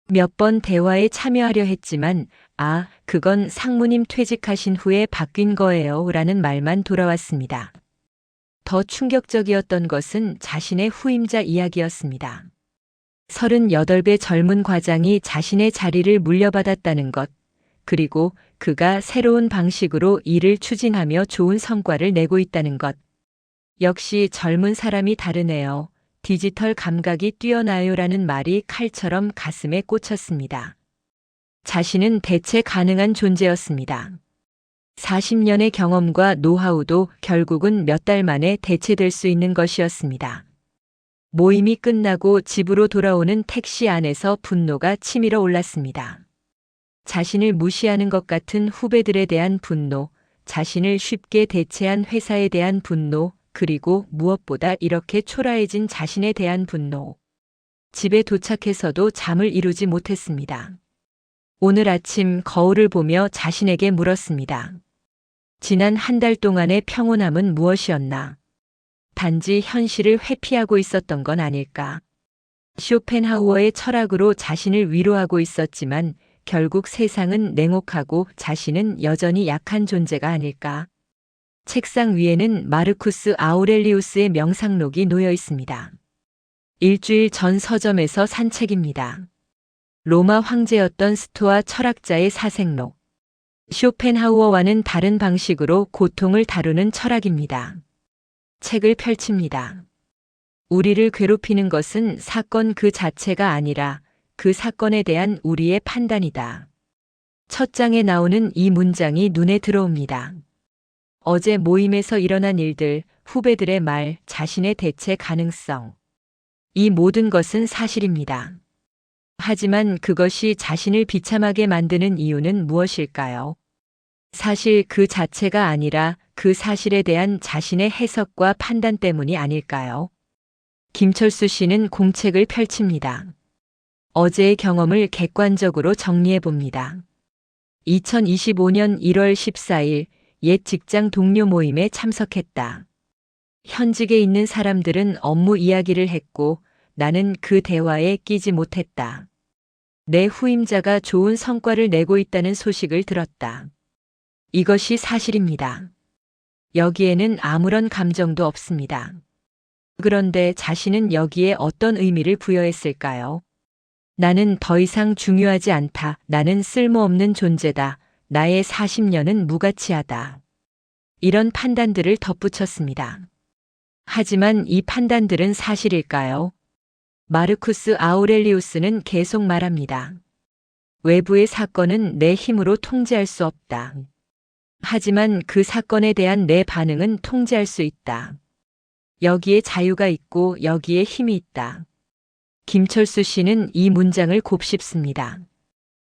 Speaker 1: 몇 번 대화에 참여하려 했지만, 그건 상무님 퇴직하신 후에 바뀐 거예요 라는 말만 돌아왔습니다. 더 충격적이었던 것은 자신의 후임자 이야기였습니다. 38배 젊은 과장이 자신의 자리를 물려받았다는 것, 그리고 그가 새로운 방식으로 일을 추진하며 좋은 성과를 내고 있다는 것. 역시 젊은 사람이 다르네요. 디지털 감각이 뛰어나요라는 말이 칼처럼 가슴에 꽂혔습니다. 자신은 대체 가능한 존재였습니다. 40년의 경험과 노하우도 결국은 몇 달 만에 대체될 수 있는 것이었습니다. 모임이 끝나고 집으로 돌아오는 택시 안에서 분노가 치밀어 올랐습니다. 자신을 무시하는 것 같은 후배들에 대한 분노, 자신을 쉽게 대체한 회사에 대한 분노, 그리고 무엇보다 이렇게 초라해진 자신에 대한 분노. 집에 도착해서도 잠을 이루지 못했습니다. 오늘 아침 거울을 보며 자신에게 물었습니다. 지난 한 달 동안의 평온함은 무엇이었나? 단지 현실을 회피하고 있었던 건 아닐까? 쇼펜하우어의 철학으로 자신을 위로하고 있었지만 결국 세상은 냉혹하고 자신은 여전히 약한 존재가 아닐까? 책상 위에는 마르쿠스 아우렐리우스의 명상록이 놓여 있습니다. 일주일 전 서점에서 산 책입니다. 로마 황제였던 스토아 철학자의 사색록. 쇼펜하우어와는 다른 방식으로 고통을 다루는 철학입니다. 책을 펼칩니다. 우리를 괴롭히는 것은 사건 그 자체가 아니라 그 사건에 대한 우리의 판단이다. 첫 장에 나오는 이 문장이 눈에 들어옵니다. 어제 모임에서 일어난 일들, 후배들의 말, 자신의 대체 가능성. 이 모든 것은 사실입니다. 하지만 그것이 자신을 비참하게 만드는 이유는 무엇일까요? 사실 그 자체가 아니라 그 그 사실에 대한 자신의 해석과 판단 때문이 아닐까요? 김철수 씨는 공책을 펼칩니다. 어제의 경험을 객관적으로 정리해 봅니다. 2025년 1월 14일 옛 직장 동료 모임에 참석했다. 현직에 있는 사람들은 업무 이야기를 했고 나는 그 대화에 끼지 못했다. 내 후임자가 좋은 성과를 내고 있다는 소식을 들었다. 이것이 사실입니다. 여기에는 아무런 감정도 없습니다. 그런데 자신은 여기에 어떤 의미를 부여했을까요? 나는 더 이상 중요하지 않다. 나는 쓸모없는 존재다. 나의 40년은 무가치하다. 이런 판단들을 덧붙였습니다. 하지만 이 판단들은 사실일까요? 마르쿠스 아우렐리우스는 계속 말합니다. 외부의 사건은 내 힘으로 통제할 수 없다. 하지만 그 사건에 대한 내 반응은 통제할 수 있다. 여기에 자유가 있고 여기에 힘이 있다. 김철수 씨는 이 문장을 곱씹습니다.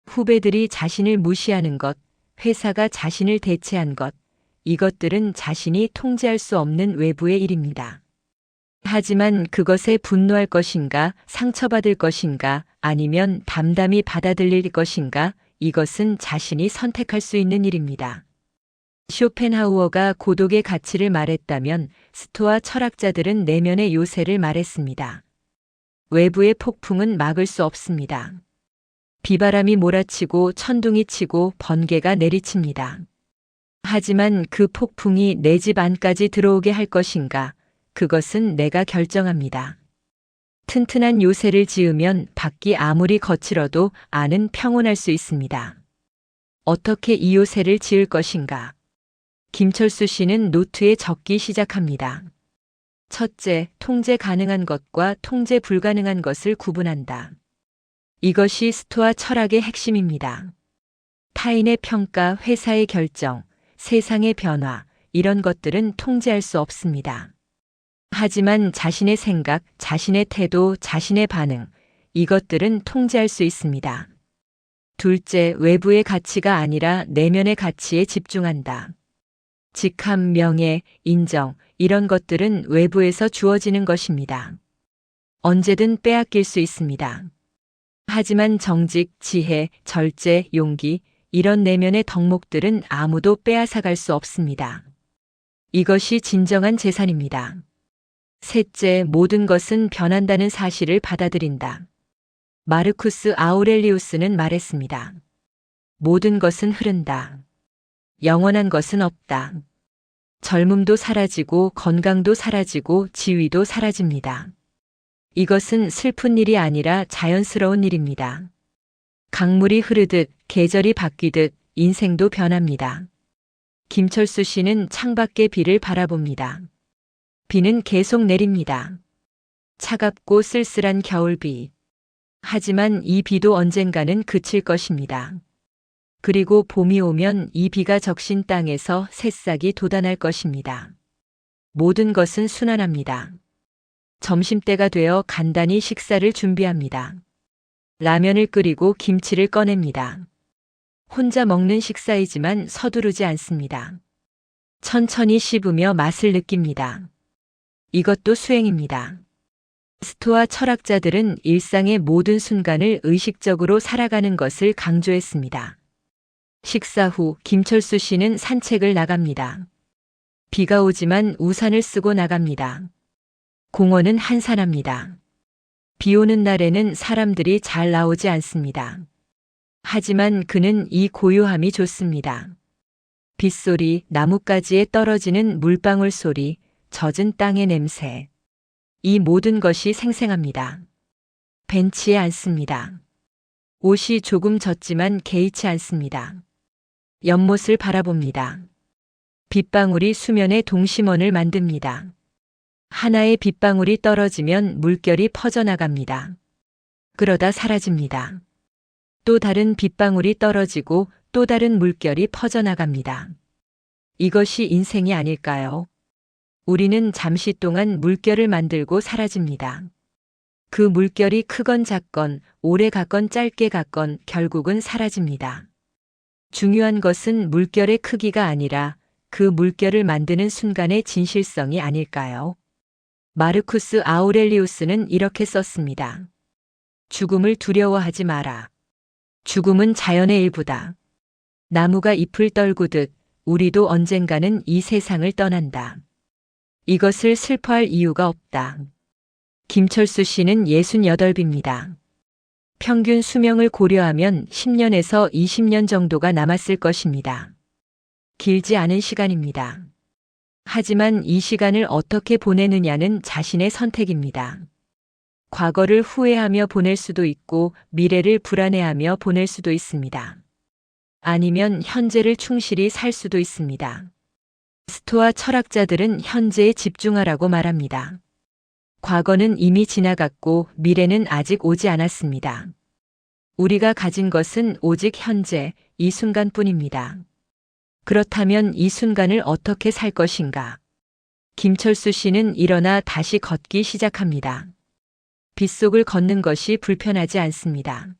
Speaker 1: 후배들이 자신을 무시하는 것, 회사가 자신을 대체한 것, 이것들은 자신이 통제할 수 없는 외부의 일입니다. 하지만 그것에 분노할 것인가, 상처받을 것인가, 아니면 담담히 받아들일 것인가, 이것은 자신이 선택할 수 있는 일입니다. 쇼펜하우어가 고독의 가치를 말했다면 스토아 철학자들은 내면의 요새를 말했습니다. 외부의 폭풍은 막을 수 없습니다. 비바람이 몰아치고 천둥이 치고 번개가 내리칩니다. 하지만 그 폭풍이 내 집 안까지 들어오게 할 것인가? 그것은 내가 결정합니다. 튼튼한 요새를 지으면 밖이 아무리 거칠어도 안은 평온할 수 있습니다. 어떻게 이 요새를 지을 것인가? 김철수 씨는 노트에 적기 시작합니다. 첫째, 통제 가능한 것과 통제 불가능한 것을 구분한다. 이것이 스토아 철학의 핵심입니다. 타인의 평가, 회사의 결정, 세상의 변화, 이런 것들은 통제할 수 없습니다. 하지만 자신의 생각, 자신의 태도, 자신의 반응, 이것들은 통제할 수 있습니다. 둘째, 외부의 가치가 아니라 내면의 가치에 집중한다. 직함, 명예, 인정, 이런 것들은 외부에서 주어지는 것입니다. 언제든 빼앗길 수 있습니다. 하지만 정직, 지혜, 절제, 용기, 이런 내면의 덕목들은 아무도 빼앗아갈 수 없습니다. 이것이 진정한 재산입니다. 셋째, 모든 것은 변한다는 사실을 받아들인다. 마르쿠스 아우렐리우스는 말했습니다. 모든 것은 흐른다. 영원한 것은 없다. 젊음도 사라지고 건강도 사라지고 지위도 사라집니다. 이것은 슬픈 일이 아니라 자연스러운 일입니다. 강물이 흐르듯 계절이 바뀌듯 인생도 변합니다. 김철수 씨는 창밖의 비를 바라봅니다. 비는 계속 내립니다. 차갑고 쓸쓸한 겨울비. 하지만 이 비도 언젠가는 그칠 것입니다. 그리고 봄이 오면 이 비가 적신 땅에서 새싹이 돋아날 것입니다. 모든 것은 순환합니다. 점심때가 되어 간단히 식사를 준비합니다. 라면을 끓이고 김치를 꺼냅니다. 혼자 먹는 식사이지만 서두르지 않습니다. 천천히 씹으며 맛을 느낍니다. 이것도 수행입니다. 스토아 철학자들은 일상의 모든 순간을 의식적으로 살아가는 것을 강조했습니다. 식사 후 김철수 씨는 산책을 나갑니다. 비가 오지만 우산을 쓰고 나갑니다. 공원은 한산합니다. 비 오는 날에는 사람들이 잘 나오지 않습니다. 하지만 그는 이 고요함이 좋습니다. 빗소리, 나뭇가지에 떨어지는 물방울 소리, 젖은 땅의 냄새. 이 모든 것이 생생합니다. 벤치에 앉습니다. 옷이 조금 젖지만 개의치 않습니다. 연못을 바라봅니다. 빗방울이 수면의 동심원을 만듭니다. 하나의 빗방울이 떨어지면 물결이 퍼져나갑니다. 그러다 사라집니다. 또 다른 빗방울이 떨어지고 또 다른 물결이 퍼져나갑니다. 이것이 인생이 아닐까요? 우리는 잠시 동안 물결을 만들고 사라집니다. 그 물결이 크건 작건, 오래 갔건 짧게 갔건 결국은 사라집니다. 중요한 것은 물결의 크기가 아니라 그 물결을 만드는 순간의 진실성이 아닐까요? 마르쿠스 아우렐리우스는 이렇게 썼습니다. 죽음을 두려워하지 마라. 죽음은 자연의 일부다. 나무가 잎을 떨구듯 우리도 언젠가는 이 세상을 떠난다. 이것을 슬퍼할 이유가 없다. 김철수 씨는 68입니다. 평균 수명을 고려하면 10년에서 20년 정도가 남았을 것입니다. 길지 않은 시간입니다. 하지만 이 시간을 어떻게 보내느냐는 자신의 선택입니다. 과거를 후회하며 보낼 수도 있고 미래를 불안해하며 보낼 수도 있습니다. 아니면 현재를 충실히 살 수도 있습니다. 스토아 철학자들은 현재에 집중하라고 말합니다. 과거는 이미 지나갔고 미래는 아직 오지 않았습니다. 우리가 가진 것은 오직 현재, 이 순간뿐입니다. 그렇다면 이 순간을 어떻게 살 것인가? 김철수 씨는 일어나 다시 걷기 시작합니다. 빗속을 걷는 것이 불편하지 않습니다.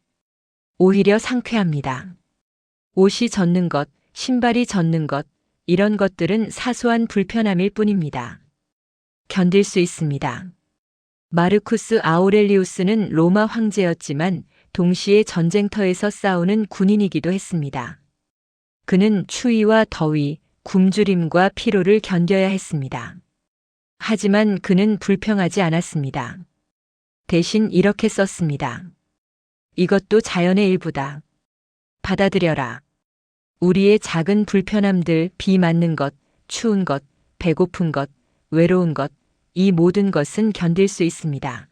Speaker 1: 오히려 상쾌합니다. 옷이 젖는 것, 신발이 젖는 것, 이런 것들은 사소한 불편함일 뿐입니다. 견딜 수 있습니다. 마르쿠스 아우렐리우스는 로마 황제였지만 동시에 전쟁터에서 싸우는 군인이기도 했습니다. 그는 추위와 더위, 굶주림과 피로를 견뎌야 했습니다. 하지만 그는 불평하지 않았습니다. 대신 이렇게 썼습니다. 이것도 자연의 일부다. 받아들여라. 우리의 작은 불편함들, 비 맞는 것, 추운 것, 배고픈 것, 외로운 것, 이 모든 것은 견딜 수 있습니다.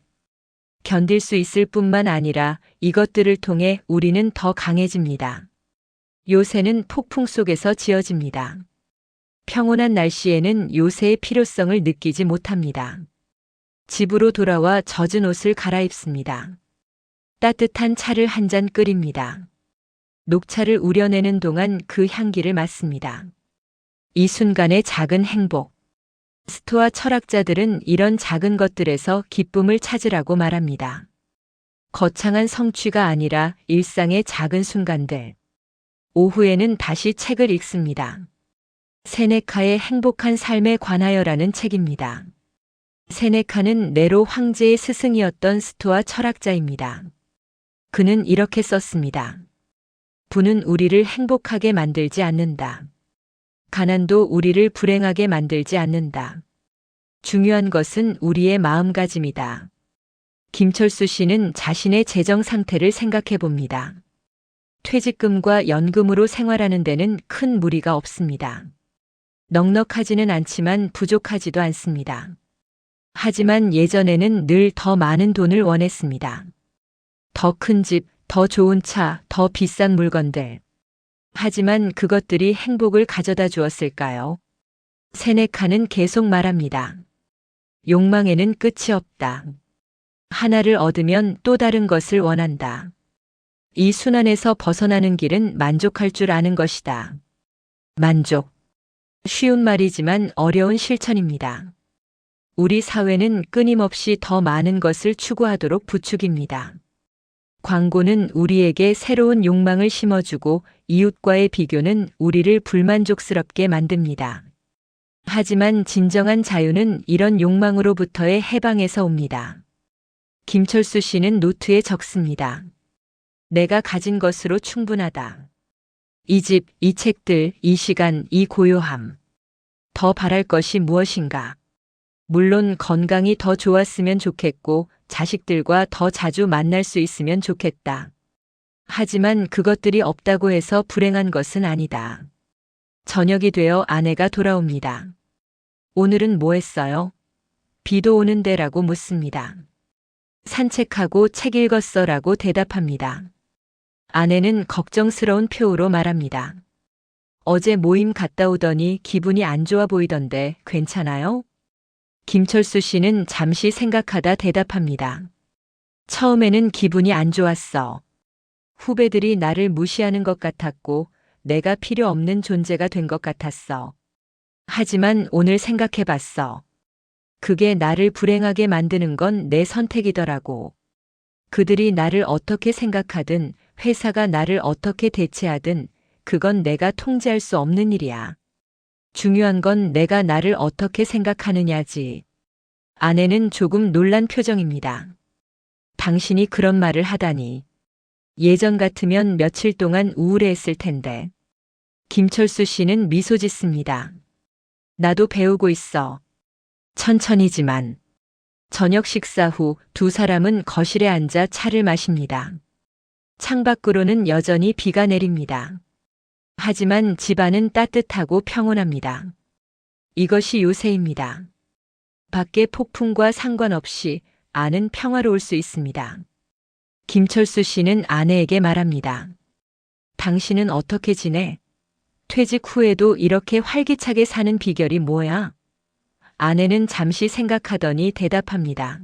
Speaker 1: 견딜 수 있을 뿐만 아니라 이것들을 통해 우리는 더 강해집니다. 요새는 폭풍 속에서 지어집니다. 평온한 날씨에는 요새의 필요성을 느끼지 못합니다. 집으로 돌아와 젖은 옷을 갈아입습니다. 따뜻한 차를 한 잔 끓입니다. 녹차를 우려내는 동안 그 향기를 맡습니다. 이 순간의 작은 행복. 스토아 철학자들은 이런 작은 것들에서 기쁨을 찾으라고 말합니다. 거창한 성취가 아니라 일상의 작은 순간들. 오후에는 다시 책을 읽습니다. 세네카의 행복한 삶에 관하여라는 책입니다. 세네카는 네로 황제의 스승이었던 스토아 철학자입니다. 그는 이렇게 썼습니다. 부는 우리를 행복하게 만들지 않는다. 가난도 우리를 불행하게 만들지 않는다. 중요한 것은 우리의 마음가짐이다. 김철수 씨는 자신의 재정 상태를 생각해 봅니다. 퇴직금과 연금으로 생활하는 데는 큰 무리가 없습니다. 넉넉하지는 않지만 부족하지도 않습니다. 하지만 예전에는 늘 더 많은 돈을 원했습니다. 더 큰 집, 더 좋은 차, 더 비싼 물건들. 하지만 그것들이 행복을 가져다 주었을까요? 세네카는 계속 말합니다. 욕망에는 끝이 없다. 하나를 얻으면 또 다른 것을 원한다. 이 순환에서 벗어나는 길은 만족할 줄 아는 것이다. 만족. 쉬운 말이지만 어려운 실천입니다. 우리 사회는 끊임없이 더 많은 것을 추구하도록 부추깁니다. 광고는 우리에게 새로운 욕망을 심어주고 이웃과의 비교는 우리를 불만족스럽게 만듭니다. 하지만 진정한 자유는 이런 욕망으로부터의 해방에서 옵니다. 김철수 씨는 노트에 적습니다. 내가 가진 것으로 충분하다. 이 집, 이 책들, 이 시간, 이 고요함. 더 바랄 것이 무엇인가? 물론 건강이 더 좋았으면 좋겠고 자식들과 더 자주 만날 수 있으면 좋겠다. 하지만 그것들이 없다고 해서 불행한 것은 아니다. 저녁이 되어 아내가 돌아옵니다. 오늘은 뭐 했어요? 비도 오는데라고 묻습니다. 산책하고 책 읽었어라고 대답합니다. 아내는 걱정스러운 표우로 말합니다. 어제 모임 갔다 오더니 기분이 안 좋아 보이던데 괜찮아요? 김철수 씨는 잠시 생각하다 대답합니다. 처음에는 기분이 안 좋았어. 후배들이 나를 무시하는 것 같았고 내가 필요 없는 존재가 된 것 같았어. 하지만 오늘 생각해봤어. 그게 나를 불행하게 만드는 건 내 선택이더라고. 그들이 나를 어떻게 생각하든 회사가 나를 어떻게 대체하든 그건 내가 통제할 수 없는 일이야. 중요한 건 내가 나를 어떻게 생각하느냐지. 아내는 조금 놀란 표정입니다. 당신이 그런 말을 하다니. 예전 같으면 며칠 동안 우울해했을 텐데. 김철수 씨는 미소 짓습니다. 나도 배우고 있어. 천천히지만. 저녁 식사 후 두 사람은 거실에 앉아 차를 마십니다. 창밖으로는 여전히 비가 내립니다. 하지만 집안은 따뜻하고 평온합니다. 이것이 요새입니다. 밖의 폭풍과 상관없이 안은 평화로울 수 있습니다. 김철수 씨는 아내에게 말합니다. 당신은 어떻게 지내? 퇴직 후에도 이렇게 활기차게 사는 비결이 뭐야? 아내는 잠시 생각하더니 대답합니다.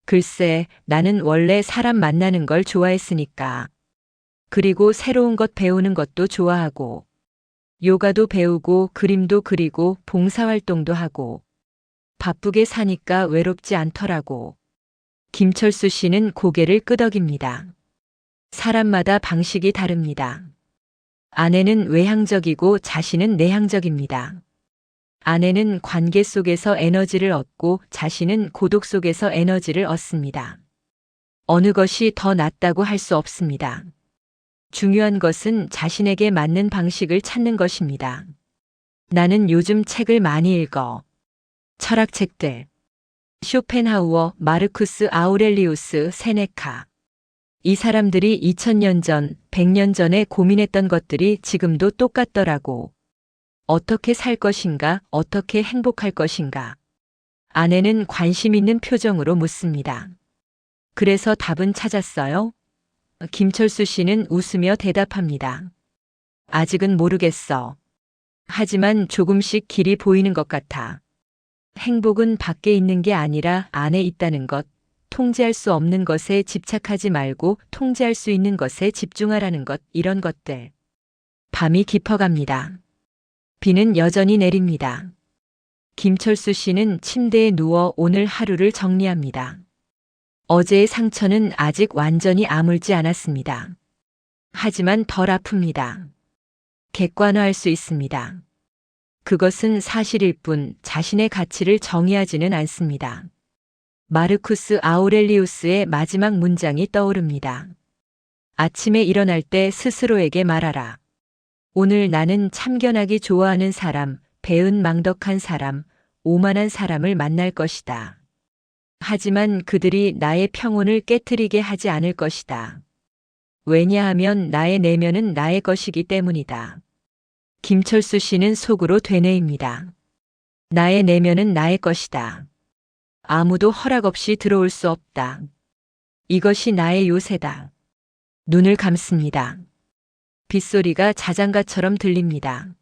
Speaker 1: 글쎄, 나는 원래 사람 만나는 걸 좋아했으니까. 그리고 새로운 것 배우는 것도 좋아하고, 요가도 배우고, 그림도 그리고, 봉사활동도 하고, 바쁘게 사니까 외롭지 않더라고. 김철수 씨는 고개를 끄덕입니다. 사람마다 방식이 다릅니다. 아내는 외향적이고 자신은 내향적입니다. 아내는 관계 속에서 에너지를 얻고 자신은 고독 속에서 에너지를 얻습니다. 어느 것이 더 낫다고 할 수 없습니다. 중요한 것은 자신에게 맞는 방식을 찾는 것입니다. 나는 요즘 책을 많이 읽어. 철학책들. 쇼펜하우어, 마르쿠스 아우렐리우스, 세네카. 이 사람들이 2000년 전, 100년 전에 고민했던 것들이 지금도 똑같더라고. 어떻게 살 것인가, 어떻게 행복할 것인가. 아내는 관심 있는 표정으로 묻습니다. 그래서 답은 찾았어요? 김철수 씨는 웃으며 대답합니다. 아직은 모르겠어. 하지만 조금씩 길이 보이는 것 같아. 행복은 밖에 있는 게 아니라 안에 있다는 것. 통제할 수 없는 것에 집착하지 말고 통제할 수 있는 것에 집중하라는 것, 이런 것들. 밤이 깊어갑니다. 비는 여전히 내립니다. 김철수 씨는 침대에 누워 오늘 하루를 정리합니다. 어제의 상처는 아직 완전히 아물지 않았습니다. 하지만 덜 아픕니다. 객관화할 수 있습니다. 그것은 사실일 뿐 자신의 가치를 정의하지는 않습니다. 마르쿠스 아우렐리우스의 마지막 문장이 떠오릅니다. 아침에 일어날 때 스스로에게 말하라. 오늘 나는 참견하기 좋아하는 사람, 배은망덕한 사람, 오만한 사람을 만날 것이다. 하지만 그들이 나의 평온을 깨트리게 하지 않을 것이다. 왜냐하면 나의 내면은 나의 것이기 때문이다. 김철수 씨는 속으로 되뇌입니다. 나의 내면은 나의 것이다. 아무도 허락 없이 들어올 수 없다. 이것이 나의 요새다. 눈을 감습니다. 빗소리가 자장가처럼 들립니다.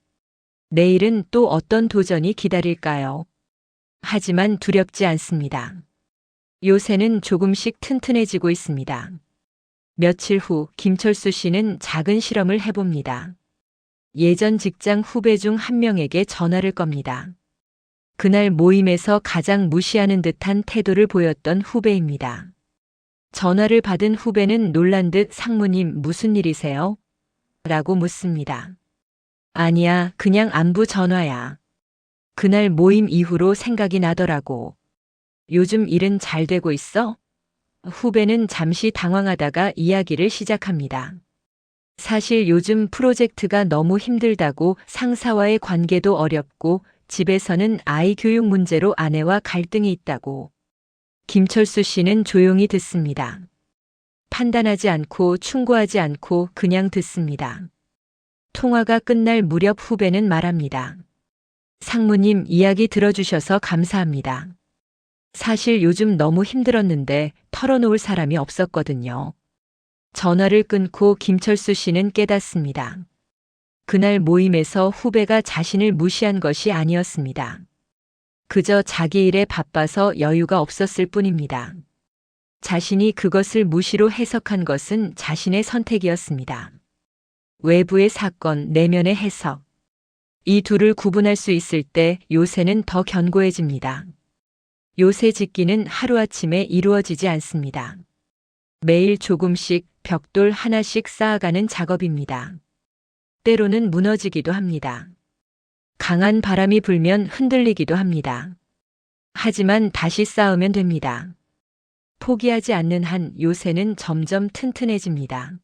Speaker 1: 내일은 또 어떤 도전이 기다릴까요? 하지만 두렵지 않습니다. 요새는 조금씩 튼튼해지고 있습니다. 며칠 후 김철수 씨는 작은 실험을 해봅니다. 예전 직장 후배 중 한 명에게 전화를 겁니다. 그날 모임에서 가장 무시하는 듯한 태도를 보였던 후배입니다. 전화를 받은 후배는 놀란 듯 상무님 무슨 일이세요? 라고 묻습니다. 아니야, 그냥 안부 전화야. 그날 모임 이후로 생각이 나더라고. 요즘 일은 잘 되고 있어? 후배는 잠시 당황하다가 이야기를 시작합니다. 사실 요즘 프로젝트가 너무 힘들다고 상사와의 관계도 어렵고 집에서는 아이 교육 문제로 아내와 갈등이 있다고. 김철수 씨는 조용히 듣습니다. 판단하지 않고 충고하지 않고 그냥 듣습니다. 통화가 끝날 무렵 후배는 말합니다. 상무님 이야기 들어주셔서 감사합니다. 사실 요즘 너무 힘들었는데 털어놓을 사람이 없었거든요. 전화를 끊고 김철수 씨는 깨닫습니다. 그날 모임에서 후배가 자신을 무시한 것이 아니었습니다. 그저 자기 일에 바빠서 여유가 없었을 뿐입니다. 자신이 그것을 무시로 해석한 것은 자신의 선택이었습니다. 외부의 사건, 내면의 해석. 이 둘을 구분할 수 있을 때 요새는 더 견고해집니다. 요새 짓기는 하루아침에 이루어지지 않습니다. 매일 조금씩 벽돌 하나씩 쌓아가는 작업입니다. 때로는 무너지기도 합니다. 강한 바람이 불면 흔들리기도 합니다. 하지만 다시 쌓으면 됩니다. 포기하지 않는 한 요새는 점점 튼튼해집니다.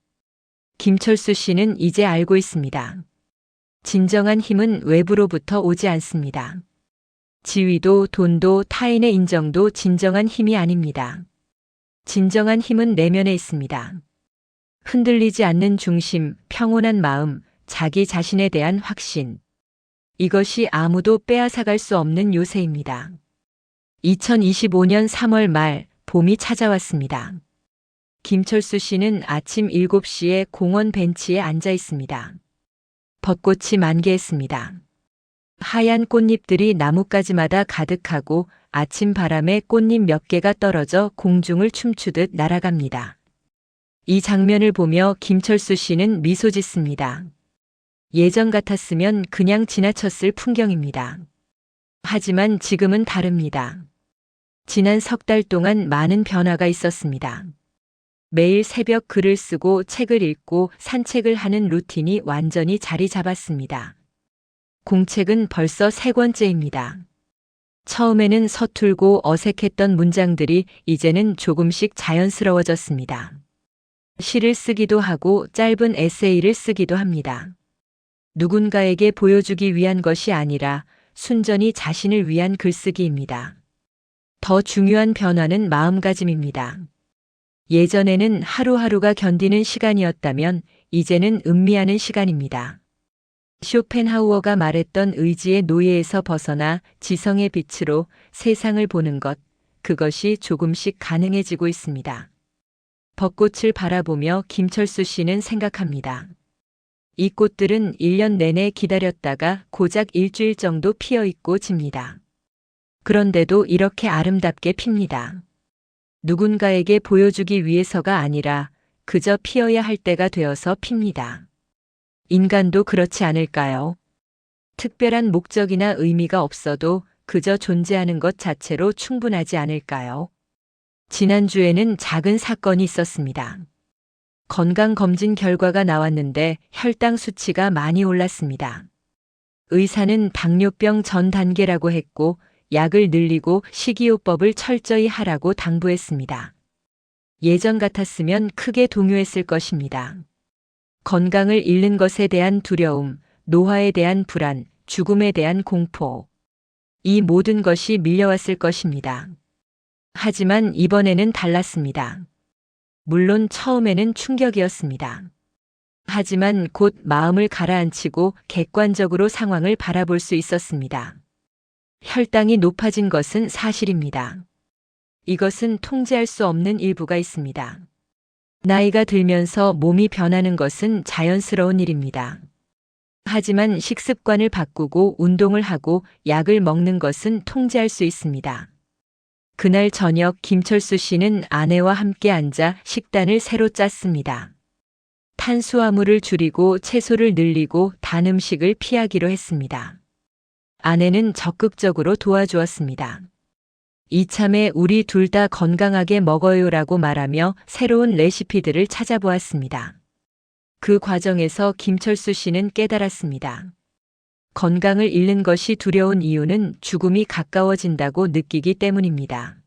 Speaker 1: 김철수 씨는 이제 알고 있습니다. 진정한 힘은 외부로부터 오지 않습니다. 지위도 돈도 타인의 인정도 진정한 힘이 아닙니다. 진정한 힘은 내면에 있습니다. 흔들리지 않는 중심, 평온한 마음, 자기 자신에 대한 확신. 이것이 아무도 빼앗아갈 수 없는 요새입니다. 2025년 3월 말 봄이 찾아왔습니다. 김철수 씨는 아침 7시에 공원 벤치에 앉아 있습니다. 벚꽃이 만개했습니다. 하얀 꽃잎들이 나뭇가지마다 가득하고 아침 바람에 꽃잎 몇 개가 떨어져 공중을 춤추듯 날아갑니다. 이 장면을 보며 김철수 씨는 미소 짓습니다. 예전 같았으면 그냥 지나쳤을 풍경입니다. 하지만 지금은 다릅니다. 지난 석 달 동안 많은 변화가 있었습니다. 매일 새벽 글을 쓰고 책을 읽고 산책을 하는 루틴이 완전히 자리 잡았습니다. 공책은 벌써 3권째입니다. 처음에는 서툴고 어색했던 문장들이 이제는 조금씩 자연스러워졌습니다. 시를 쓰기도 하고 짧은 에세이를 쓰기도 합니다. 누군가에게 보여주기 위한 것이 아니라 순전히 자신을 위한 글쓰기입니다. 더 중요한 변화는 마음가짐입니다. 예전에는 하루하루가 견디는 시간이었다면 이제는 음미하는 시간입니다. 쇼펜하우어가 말했던 의지의 노예에서 벗어나 지성의 빛으로 세상을 보는 것, 그것이 조금씩 가능해지고 있습니다. 벚꽃을 바라보며 김철수 씨는 생각합니다. 이 꽃들은 1년 내내 기다렸다가 고작 일주일 정도 피어 있고 집니다. 그런데도 이렇게 아름답게 핍니다. 누군가에게 보여주기 위해서가 아니라 그저 피어야 할 때가 되어서 핍니다. 인간도 그렇지 않을까요? 특별한 목적이나 의미가 없어도 그저 존재하는 것 자체로 충분하지 않을까요? 지난주에는 작은 사건이 있었습니다. 건강검진 결과가 나왔는데 혈당 수치가 많이 올랐습니다. 의사는 당뇨병 전 단계라고 했고 약을 늘리고 식이요법을 철저히 하라고 당부했습니다. 예전 같았으면 크게 동요했을 것입니다. 건강을 잃는 것에 대한 두려움, 노화에 대한 불안, 죽음에 대한 공포. 이 모든 것이 밀려왔을 것입니다. 하지만 이번에는 달랐습니다. 물론 처음에는 충격이었습니다. 하지만 곧 마음을 가라앉히고 객관적으로 상황을 바라볼 수 있었습니다. 혈당이 높아진 것은 사실입니다. 이것은 통제할 수 없는 일부가 있습니다. 나이가 들면서 몸이 변하는 것은 자연스러운 일입니다. 하지만 식습관을 바꾸고 운동을 하고 약을 먹는 것은 통제할 수 있습니다. 그날 저녁 김철수 씨는 아내와 함께 앉아 식단을 새로 짰습니다. 탄수화물을 줄이고 채소를 늘리고 단 음식을 피하기로 했습니다. 아내는 적극적으로 도와주었습니다. 이참에 우리 둘 다 건강하게 먹어요라고 말하며 새로운 레시피들을 찾아보았습니다. 그 과정에서 김철수 씨는 깨달았습니다. 건강을 잃는 것이 두려운 이유는 죽음이 가까워진다고 느끼기 때문입니다.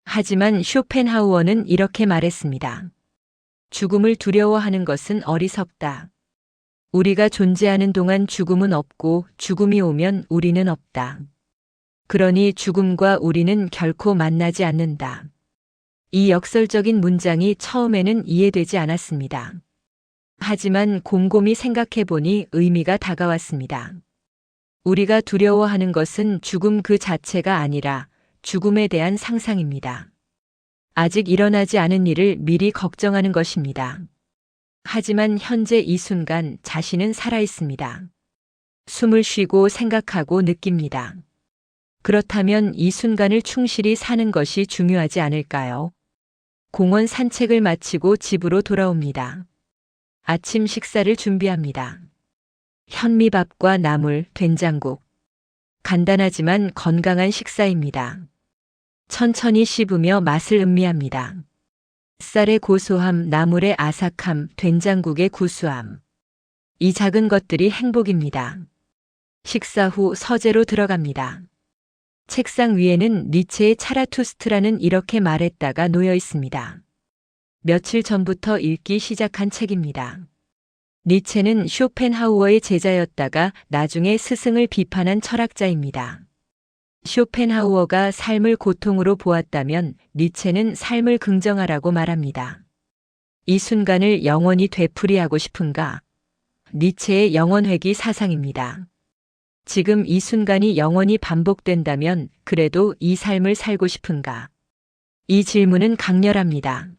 Speaker 1: 하지만 쇼펜하우어는 이렇게 말했습니다. 죽음을 두려워하는 것은 어리석다. 우리가 존재하는 동안 죽음은 없고 죽음이 오면 우리는 없다. 그러니 죽음과 우리는 결코 만나지 않는다. 이 역설적인 문장이 처음에는 이해되지 않았습니다. 하지만 곰곰이 생각해보니 의미가 다가왔습니다. 우리가 두려워하는 것은 죽음 그 자체가 아니라 죽음에 대한 상상입니다. 아직 일어나지 않은 일을 미리 걱정하는 것입니다. 하지만 현재 이 순간 자신은 살아있습니다. 숨을 쉬고 생각하고 느낍니다. 그렇다면 이 순간을 충실히 사는 것이 중요하지 않을까요? 공원 산책을 마치고 집으로 돌아옵니다. 아침 식사를 준비합니다. 현미밥과 나물, 된장국. 간단하지만 건강한 식사입니다. 천천히 씹으며 맛을 음미합니다. 쌀의 고소함, 나물의 아삭함, 된장국의 구수함. 이 작은 것들이 행복입니다. 식사 후 서재로 들어갑니다. 책상 위에는 니체의 차라투스트라는 이렇게 말했다가 놓여 있습니다. 며칠 전부터 읽기 시작한 책입니다. 니체는 쇼펜하우어의 제자였다가 나중에 스승을 비판한 철학자입니다. 쇼펜하우어가 삶을 고통으로 보았다면 니체는 삶을 긍정하라고 말합니다. 이 순간을 영원히 되풀이하고 싶은가? 니체의 영원회귀 사상입니다. 지금 이 순간이 영원히 반복된다면 그래도 이 삶을 살고 싶은가? 이 질문은 강렬합니다.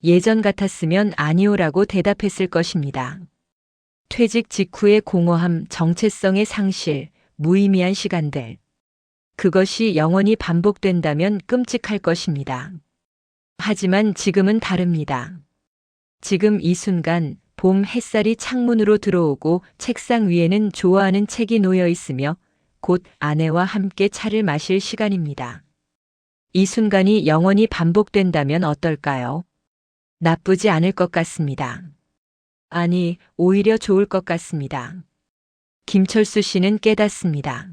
Speaker 1: 예전 같았으면 아니오라고 대답했을 것입니다. 퇴직 직후의 공허함, 정체성의 상실, 무의미한 시간들. 그것이 영원히 반복된다면 끔찍할 것입니다. 하지만 지금은 다릅니다. 지금 이 순간 봄 햇살이 창문으로 들어오고 책상 위에는 좋아하는 책이 놓여 있으며 곧 아내와 함께 차를 마실 시간입니다. 이 순간이 영원히 반복된다면 어떨까요? 나쁘지 않을 것 같습니다. 아니, 오히려 좋을 것 같습니다. 김철수 씨는 깨닫습니다.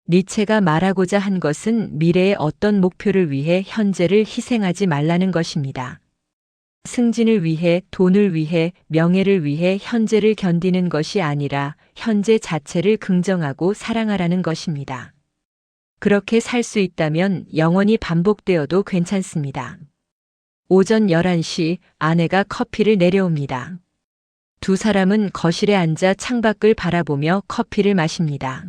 Speaker 1: 니체가 말하고자 한 것은 미래의 어떤 목표를 위해 현재를 희생하지 말라는 것입니다. 승진을 위해, 돈을 위해, 명예를 위해 현재를 견디는 것이 아니라 현재 자체를 긍정하고 사랑하라는 것입니다. 그렇게 살 수 있다면 영원히 반복되어도 괜찮습니다. 오전 11시 아내가 커피를 내려옵니다. 두 사람은 거실에 앉아 창밖을 바라보며 커피를 마십니다.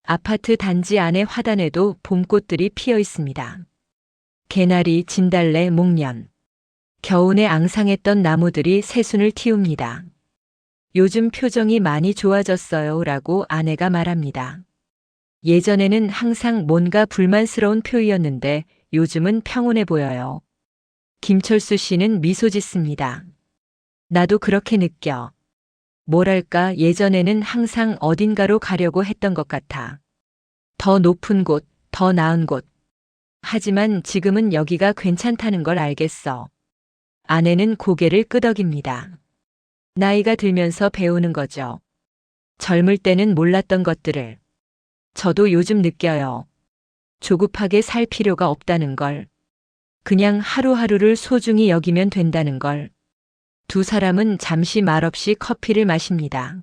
Speaker 1: 아파트 단지 안의 화단에도 봄꽃들이 피어 있습니다. 개나리, 진달래, 목련. 겨우내 앙상했던 나무들이 새순을 틔웁니다. 요즘 표정이 많이 좋아졌어요 라고 아내가 말합니다. 예전에는 항상 뭔가 불만스러운 표이었는데 요즘은 평온해 보여요. 김철수 씨는 미소 짓습니다. 나도 그렇게 느껴. 뭐랄까 예전에는 항상 어딘가로 가려고 했던 것 같아. 더 높은 곳, 더 나은 곳. 하지만 지금은 여기가 괜찮다는 걸 알겠어. 아내는 고개를 끄덕입니다. 나이가 들면서 배우는 거죠. 젊을 때는 몰랐던 것들을. 저도 요즘 느껴요. 조급하게 살 필요가 없다는 걸. 그냥 하루하루를 소중히 여기면 된다는 걸. 두 사람은 잠시 말없이 커피를 마십니다.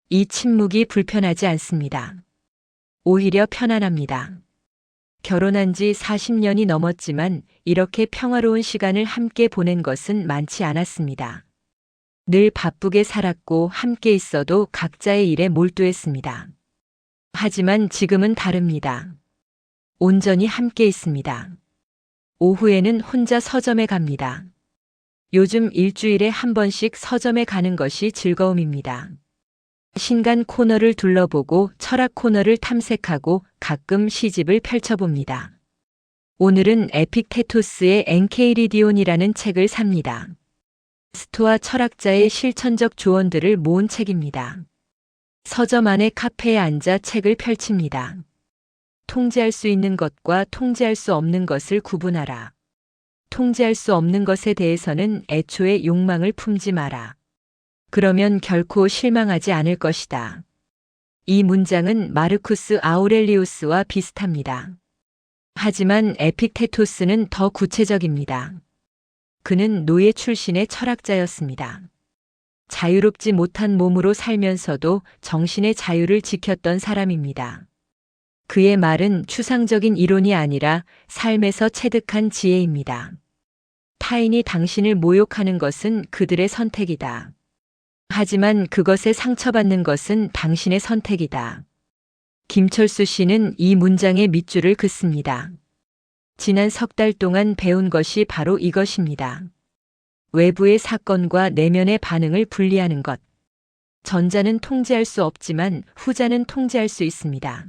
Speaker 1: 이 침묵이 불편하지 않습니다. 오히려 편안합니다. 결혼한 지 40년이 넘었지만 이렇게 평화로운 시간을 함께 보낸 것은 많지 않았습니다. 늘 바쁘게 살았고 함께 있어도 각자의 일에 몰두했습니다. 하지만 지금은 다릅니다. 온전히 함께 있습니다. 오후에는 혼자 서점에 갑니다. 요즘 일주일에 한 번씩 서점에 가는 것이 즐거움입니다. 신간 코너를 둘러보고 철학 코너를 탐색하고 가끔 시집을 펼쳐봅니다. 오늘은 에픽테토스의 엔케이리디온이라는 책을 삽니다. 스토아 철학자의 실천적 조언들을 모은 책입니다. 서점 안의 카페에 앉아 책을 펼칩니다. 통제할 수 있는 것과 통제할 수 없는 것을 구분하라. 통제할 수 없는 것에 대해서는 애초에 욕망을 품지 마라. 그러면 결코 실망하지 않을 것이다. 이 문장은 마르쿠스 아우렐리우스와 비슷합니다. 하지만 에픽테토스는 더 구체적입니다. 그는 노예 출신의 철학자였습니다. 자유롭지 못한 몸으로 살면서도 정신의 자유를 지켰던 사람입니다. 그의 말은 추상적인 이론이 아니라 삶에서 체득한 지혜입니다. 타인이 당신을 모욕하는 것은 그들의 선택이다. 하지만 그것에 상처받는 것은 당신의 선택이다. 김철수 씨는 이 문장의 밑줄을 긋습니다. 지난 석 달 동안 배운 것이 바로 이것입니다. 외부의 사건과 내면의 반응을 분리하는 것. 전자는 통제할 수 없지만 후자는 통제할 수 있습니다.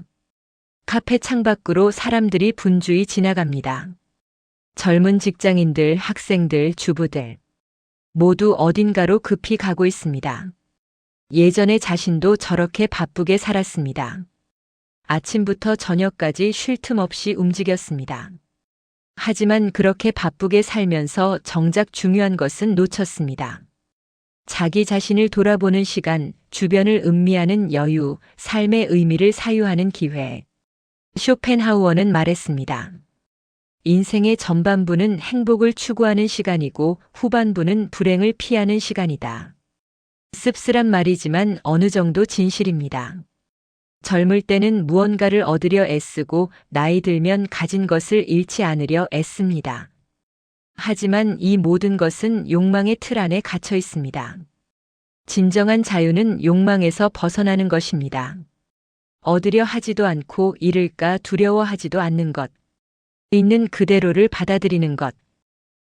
Speaker 1: 카페 창밖으로 사람들이 분주히 지나갑니다. 젊은 직장인들, 학생들, 주부들. 모두 어딘가로 급히 가고 있습니다. 예전에 자신도 저렇게 바쁘게 살았습니다. 아침부터 저녁까지 쉴 틈 없이 움직였습니다. 하지만 그렇게 바쁘게 살면서 정작 중요한 것은 놓쳤습니다. 자기 자신을 돌아보는 시간, 주변을 음미하는 여유, 삶의 의미를 사유하는 기회. 쇼펜하우어는 말했습니다. 인생의 전반부는 행복을 추구하는 시간이고 후반부는 불행을 피하는 시간이다. 씁쓸한 말이지만 어느 정도 진실입니다. 젊을 때는 무언가를 얻으려 애쓰고 나이 들면 가진 것을 잃지 않으려 애씁니다. 하지만 이 모든 것은 욕망의 틀 안에 갇혀 있습니다. 진정한 자유는 욕망에서 벗어나는 것입니다. 얻으려 하지도 않고 잃을까 두려워하지도 않는 것. 있는 그대로를 받아들이는 것.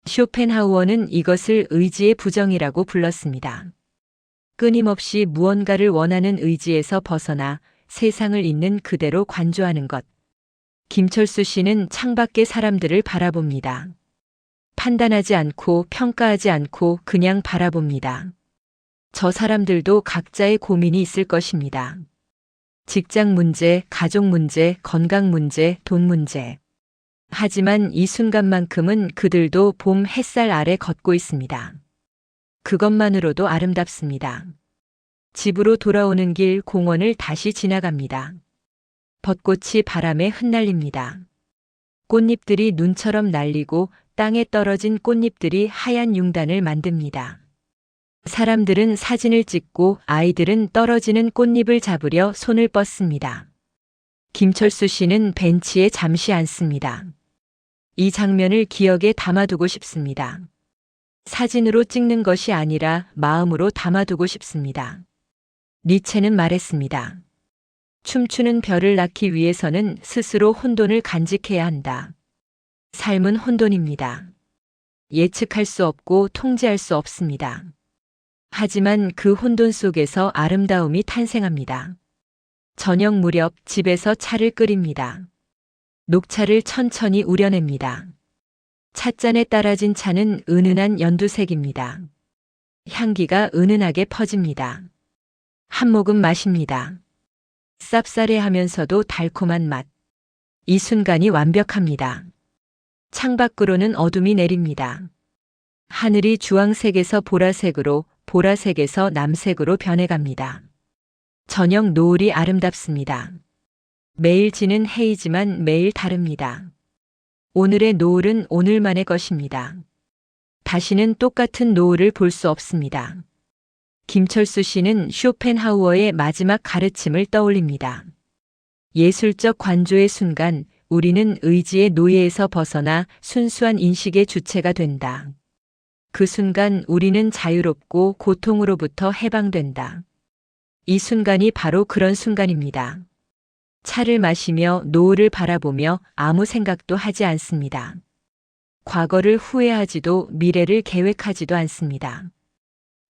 Speaker 1: 쇼펜하우어는 이것을 의지의 부정이라고 불렀습니다. 끊임없이 무언가를 원하는 의지에서 벗어나 세상을 있는 그대로 관조하는 것. 김철수 씨는 창밖의 사람들을 바라봅니다. 판단하지 않고 평가하지 않고 그냥 바라봅니다. 저 사람들도 각자의 고민이 있을 것입니다. 직장 문제, 가족 문제, 건강 문제, 돈 문제. 하지만 이 순간만큼은 그들도 봄 햇살 아래 걷고 있습니다. 그것만으로도 아름답습니다. 집으로 돌아오는 길 공원을 다시 지나갑니다. 벚꽃이 바람에 흩날립니다. 꽃잎들이 눈처럼 날리고 땅에 떨어진 꽃잎들이 하얀 융단을 만듭니다. 사람들은 사진을 찍고 아이들은 떨어지는 꽃잎을 잡으려 손을 뻗습니다. 김철수 씨는 벤치에 잠시 앉습니다. 이 장면을 기억에 담아두고 싶습니다. 사진으로 찍는 것이 아니라 마음으로 담아두고 싶습니다. 니체는 말했습니다. 춤추는 별을 낳기 위해서는 스스로 혼돈을 간직해야 한다. 삶은 혼돈입니다. 예측할 수 없고 통제할 수 없습니다. 하지만 그 혼돈 속에서 아름다움이 탄생합니다. 저녁 무렵 집에서 차를 끓입니다. 녹차를 천천히 우려냅니다. 찻잔에 따라진 차는 은은한 연두색입니다. 향기가 은은하게 퍼집니다. 한 모금 마십니다. 쌉싸래하면서도 달콤한 맛. 이 순간이 완벽합니다. 창밖으로는 어둠이 내립니다. 하늘이 주황색에서 보라색으로, 보라색에서 남색으로 변해갑니다. 저녁 노을이 아름답습니다. 매일 지는 해이지만 매일 다릅니다. 오늘의 노을은 오늘만의 것입니다. 다시는 똑같은 노을을 볼 수 없습니다. 김철수 씨는 쇼펜하우어의 마지막 가르침을 떠올립니다. 예술적 관조의 순간 우리는 의지의 노예에서 벗어나 순수한 인식의 주체가 된다. 그 순간 우리는 자유롭고 고통으로부터 해방된다. 이 순간이 바로 그런 순간입니다. 차를 마시며 노을을 바라보며 아무 생각도 하지 않습니다. 과거를 후회하지도 미래를 계획하지도 않습니다.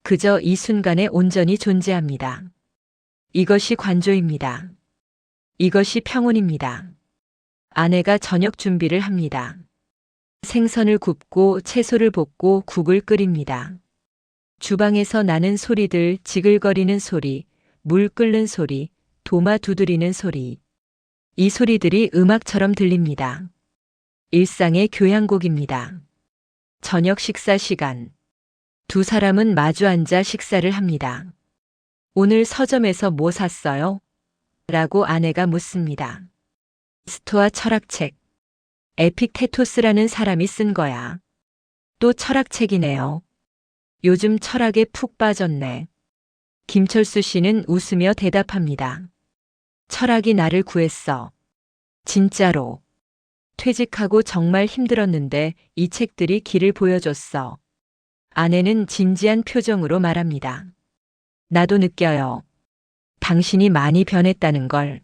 Speaker 1: 그저 이 순간에 온전히 존재합니다. 이것이 관조입니다. 이것이 평온입니다. 아내가 저녁 준비를 합니다. 생선을 굽고 채소를 볶고 국을 끓입니다. 주방에서 나는 소리들, 지글거리는 소리, 물 끓는 소리, 도마 두드리는 소리. 이 소리들이 음악처럼 들립니다. 일상의 교향곡입니다. 저녁 식사 시간. 두 사람은 마주 앉아 식사를 합니다. 오늘 서점에서 뭐 샀어요? 라고 아내가 묻습니다. 스토아 철학책. 에픽테토스라는 사람이 쓴 거야. 또 철학책이네요. 요즘 철학에 푹 빠졌네. 김철수 씨는 웃으며 대답합니다. 철학이 나를 구했어. 진짜로. 퇴직하고 정말 힘들었는데 이 책들이 길을 보여줬어. 아내는 진지한 표정으로 말합니다. 나도 느껴요. 당신이 많이 변했다는 걸.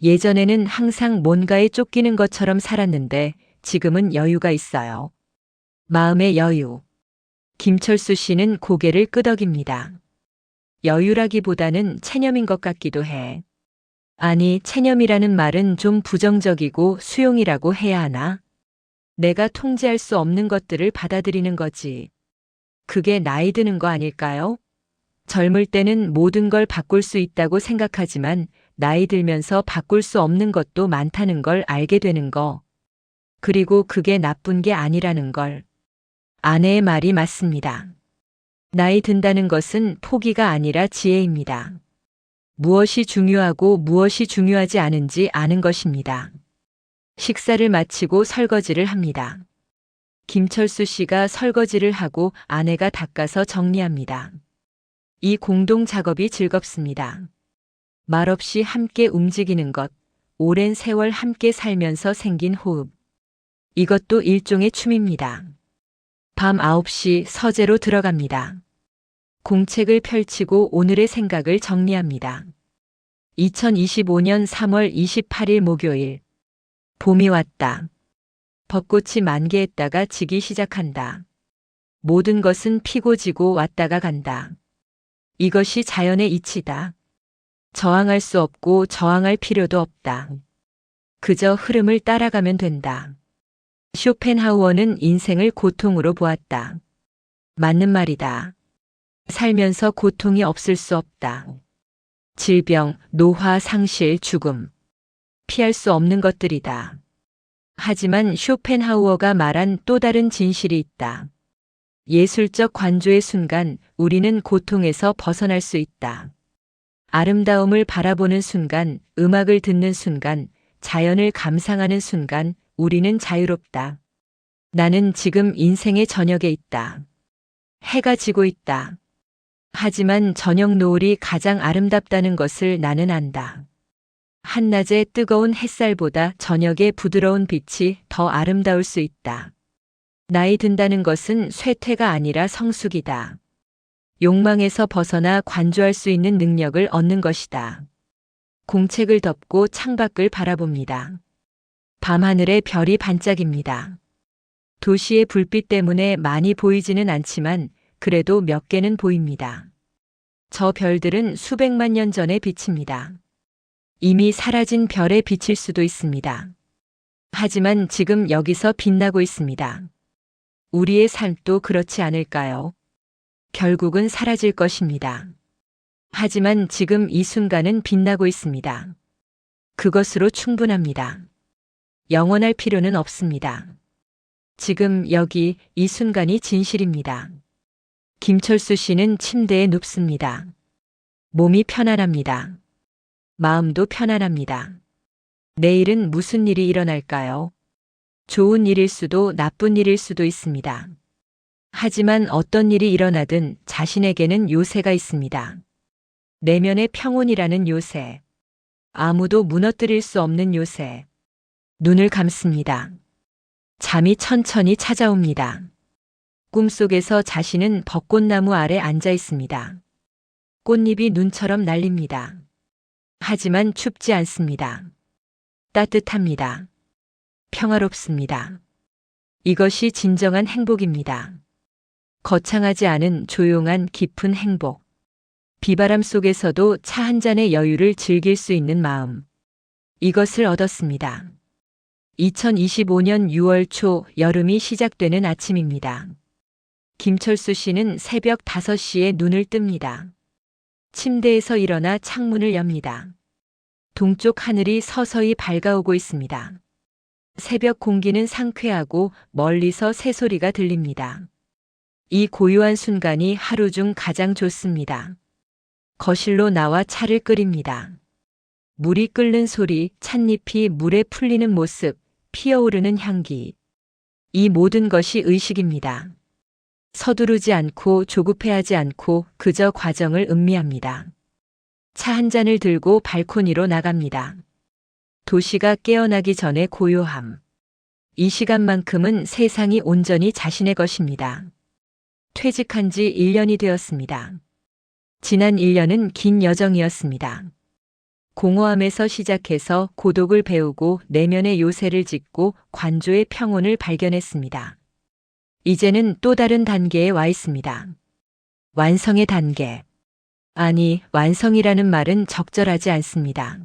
Speaker 1: 예전에는 항상 뭔가에 쫓기는 것처럼 살았는데 지금은 여유가 있어요. 마음의 여유. 김철수 씨는 고개를 끄덕입니다. 여유라기보다는 체념인 것 같기도 해. 아니, 체념이라는 말은 좀 부정적이고 수용이라고 해야 하나? 내가 통제할 수 없는 것들을 받아들이는 거지. 그게 나이 드는 거 아닐까요? 젊을 때는 모든 걸 바꿀 수 있다고 생각하지만 나이 들면서 바꿀 수 없는 것도 많다는 걸 알게 되는 거. 그리고 그게 나쁜 게 아니라는 걸. 아내의 말이 맞습니다. 나이 든다는 것은 포기가 아니라 지혜입니다. 무엇이 중요하고 무엇이 중요하지 않은지 아는 것입니다. 식사를 마치고 설거지를 합니다. 김철수 씨가 설거지를 하고 아내가 닦아서 정리합니다. 이 공동 작업이 즐겁습니다. 말없이 함께 움직이는 것, 오랜 세월 함께 살면서 생긴 호흡. 이것도 일종의 춤입니다. 밤 9시 서재로 들어갑니다. 공책을 펼치고 오늘의 생각을 정리합니다. 2025년 3월 28일 목요일. 봄이 왔다. 벚꽃이 만개했다가 지기 시작한다. 모든 것은 피고 지고 왔다가 간다. 이것이 자연의 이치다. 저항할 수 없고 저항할 필요도 없다. 그저 흐름을 따라가면 된다. 쇼펜하우어는 인생을 고통으로 보았다. 맞는 말이다. 살면서 고통이 없을 수 없다. 질병, 노화, 상실, 죽음. 피할 수 없는 것들이다. 하지만 쇼펜하우어가 말한 또 다른 진실이 있다. 예술적 관조의 순간 우리는 고통에서 벗어날 수 있다. 아름다움을 바라보는 순간, 음악을 듣는 순간, 자연을 감상하는 순간 우리는 자유롭다. 나는 지금 인생의 저녁에 있다. 해가 지고 있다. 하지만 저녁 노을이 가장 아름답다는 것을 나는 안다. 한낮의 뜨거운 햇살보다 저녁의 부드러운 빛이 더 아름다울 수 있다. 나이 든다는 것은 쇠퇴가 아니라 성숙이다. 욕망에서 벗어나 관조할 수 있는 능력을 얻는 것이다. 공책을 덮고 창밖을 바라봅니다. 밤하늘에 별이 반짝입니다. 도시의 불빛 때문에 많이 보이지는 않지만 그래도 몇 개는 보입니다. 저 별들은 수백만 년 전의 빛입니다. 이미 사라진 별에 비칠 수도 있습니다. 하지만 지금 여기서 빛나고 있습니다. 우리의 삶도 그렇지 않을까요? 결국은 사라질 것입니다. 하지만 지금 이 순간은 빛나고 있습니다. 그것으로 충분합니다. 영원할 필요는 없습니다. 지금 여기 이 순간이 진실입니다. 김철수 씨는 침대에 눕습니다. 몸이 편안합니다. 마음도 편안합니다. 내일은 무슨 일이 일어날까요? 좋은 일일 수도 나쁜 일일 수도 있습니다. 하지만 어떤 일이 일어나든 자신에게는 요새가 있습니다. 내면의 평온이라는 요새. 아무도 무너뜨릴 수 없는 요새. 눈을 감습니다. 잠이 천천히 찾아옵니다. 꿈속에서 자신은 벚꽃나무 아래 앉아 있습니다. 꽃잎이 눈처럼 날립니다. 하지만 춥지 않습니다. 따뜻합니다. 평화롭습니다. 이것이 진정한 행복입니다. 거창하지 않은 조용한 깊은 행복. 비바람 속에서도 차 한 잔의 여유를 즐길 수 있는 마음. 이것을 얻었습니다. 2025년 6월 초 여름이 시작되는 아침입니다. 김철수 씨는 새벽 5시에 눈을 뜹니다. 침대에서 일어나 창문을 엽니다. 동쪽 하늘이 서서히 밝아오고 있습니다. 새벽 공기는 상쾌하고 멀리서 새소리가 들립니다. 이 고요한 순간이 하루 중 가장 좋습니다. 거실로 나와 차를 끓입니다. 물이 끓는 소리, 찻잎이 물에 풀리는 모습, 피어오르는 향기. 이 모든 것이 의식입니다. 서두르지 않고 조급해하지 않고 그저 과정을 음미합니다. 차 한 잔을 들고 발코니로 나갑니다. 도시가 깨어나기 전의 고요함. 이 시간만큼은 세상이 온전히 자신의 것입니다. 퇴직한 지 1년이 되었습니다. 지난 1년은 긴 여정이었습니다. 공허함에서 시작해서 고독을 배우고 내면의 요새를 짓고 관조의 평온을 발견했습니다. 이제는 또 다른 단계에 와 있습니다. 완성의 단계. 아니, 완성이라는 말은 적절하지 않습니다.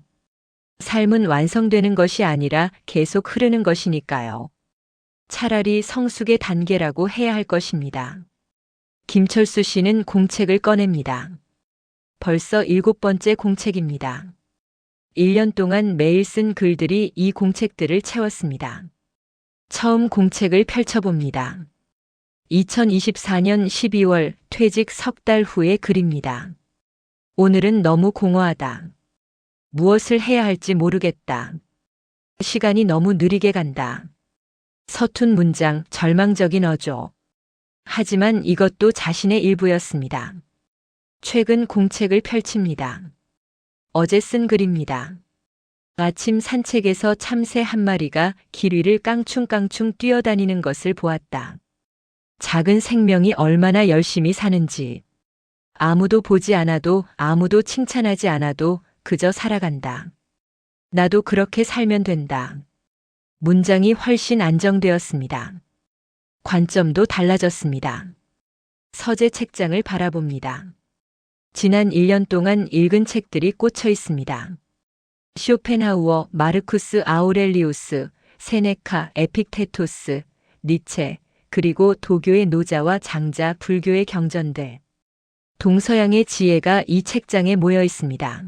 Speaker 1: 삶은 완성되는 것이 아니라 계속 흐르는 것이니까요. 차라리 성숙의 단계라고 해야 할 것입니다. 김철수 씨는 공책을 꺼냅니다. 벌써 7번째 공책입니다. 1년 동안 매일 쓴 글들이 이 공책들을 채웠습니다. 처음 공책을 펼쳐봅니다. 2024년 12월 퇴직 석 달 후의 글입니다. 오늘은 너무 공허하다. 무엇을 해야 할지 모르겠다. 시간이 너무 느리게 간다. 서툰 문장, 절망적인 어조. 하지만 이것도 자신의 일부였습니다. 최근 공책을 펼칩니다. 어제 쓴 글입니다. 아침 산책에서 참새 한 마리가 길 위를 깡충깡충 뛰어다니는 것을 보았다. 작은 생명이 얼마나 열심히 사는지. 아무도 보지 않아도, 아무도 칭찬하지 않아도 그저 살아간다. 나도 그렇게 살면 된다. 문장이 훨씬 안정되었습니다. 관점도 달라졌습니다. 서재 책장을 바라봅니다. 지난 1년 동안 읽은 책들이 꽂혀 있습니다. 쇼펜하우어, 마르쿠스 아우렐리우스, 세네카, 에픽테토스, 니체, 그리고 도교의 노자와 장자, 불교의 경전들. 동서양의 지혜가 이 책장에 모여 있습니다.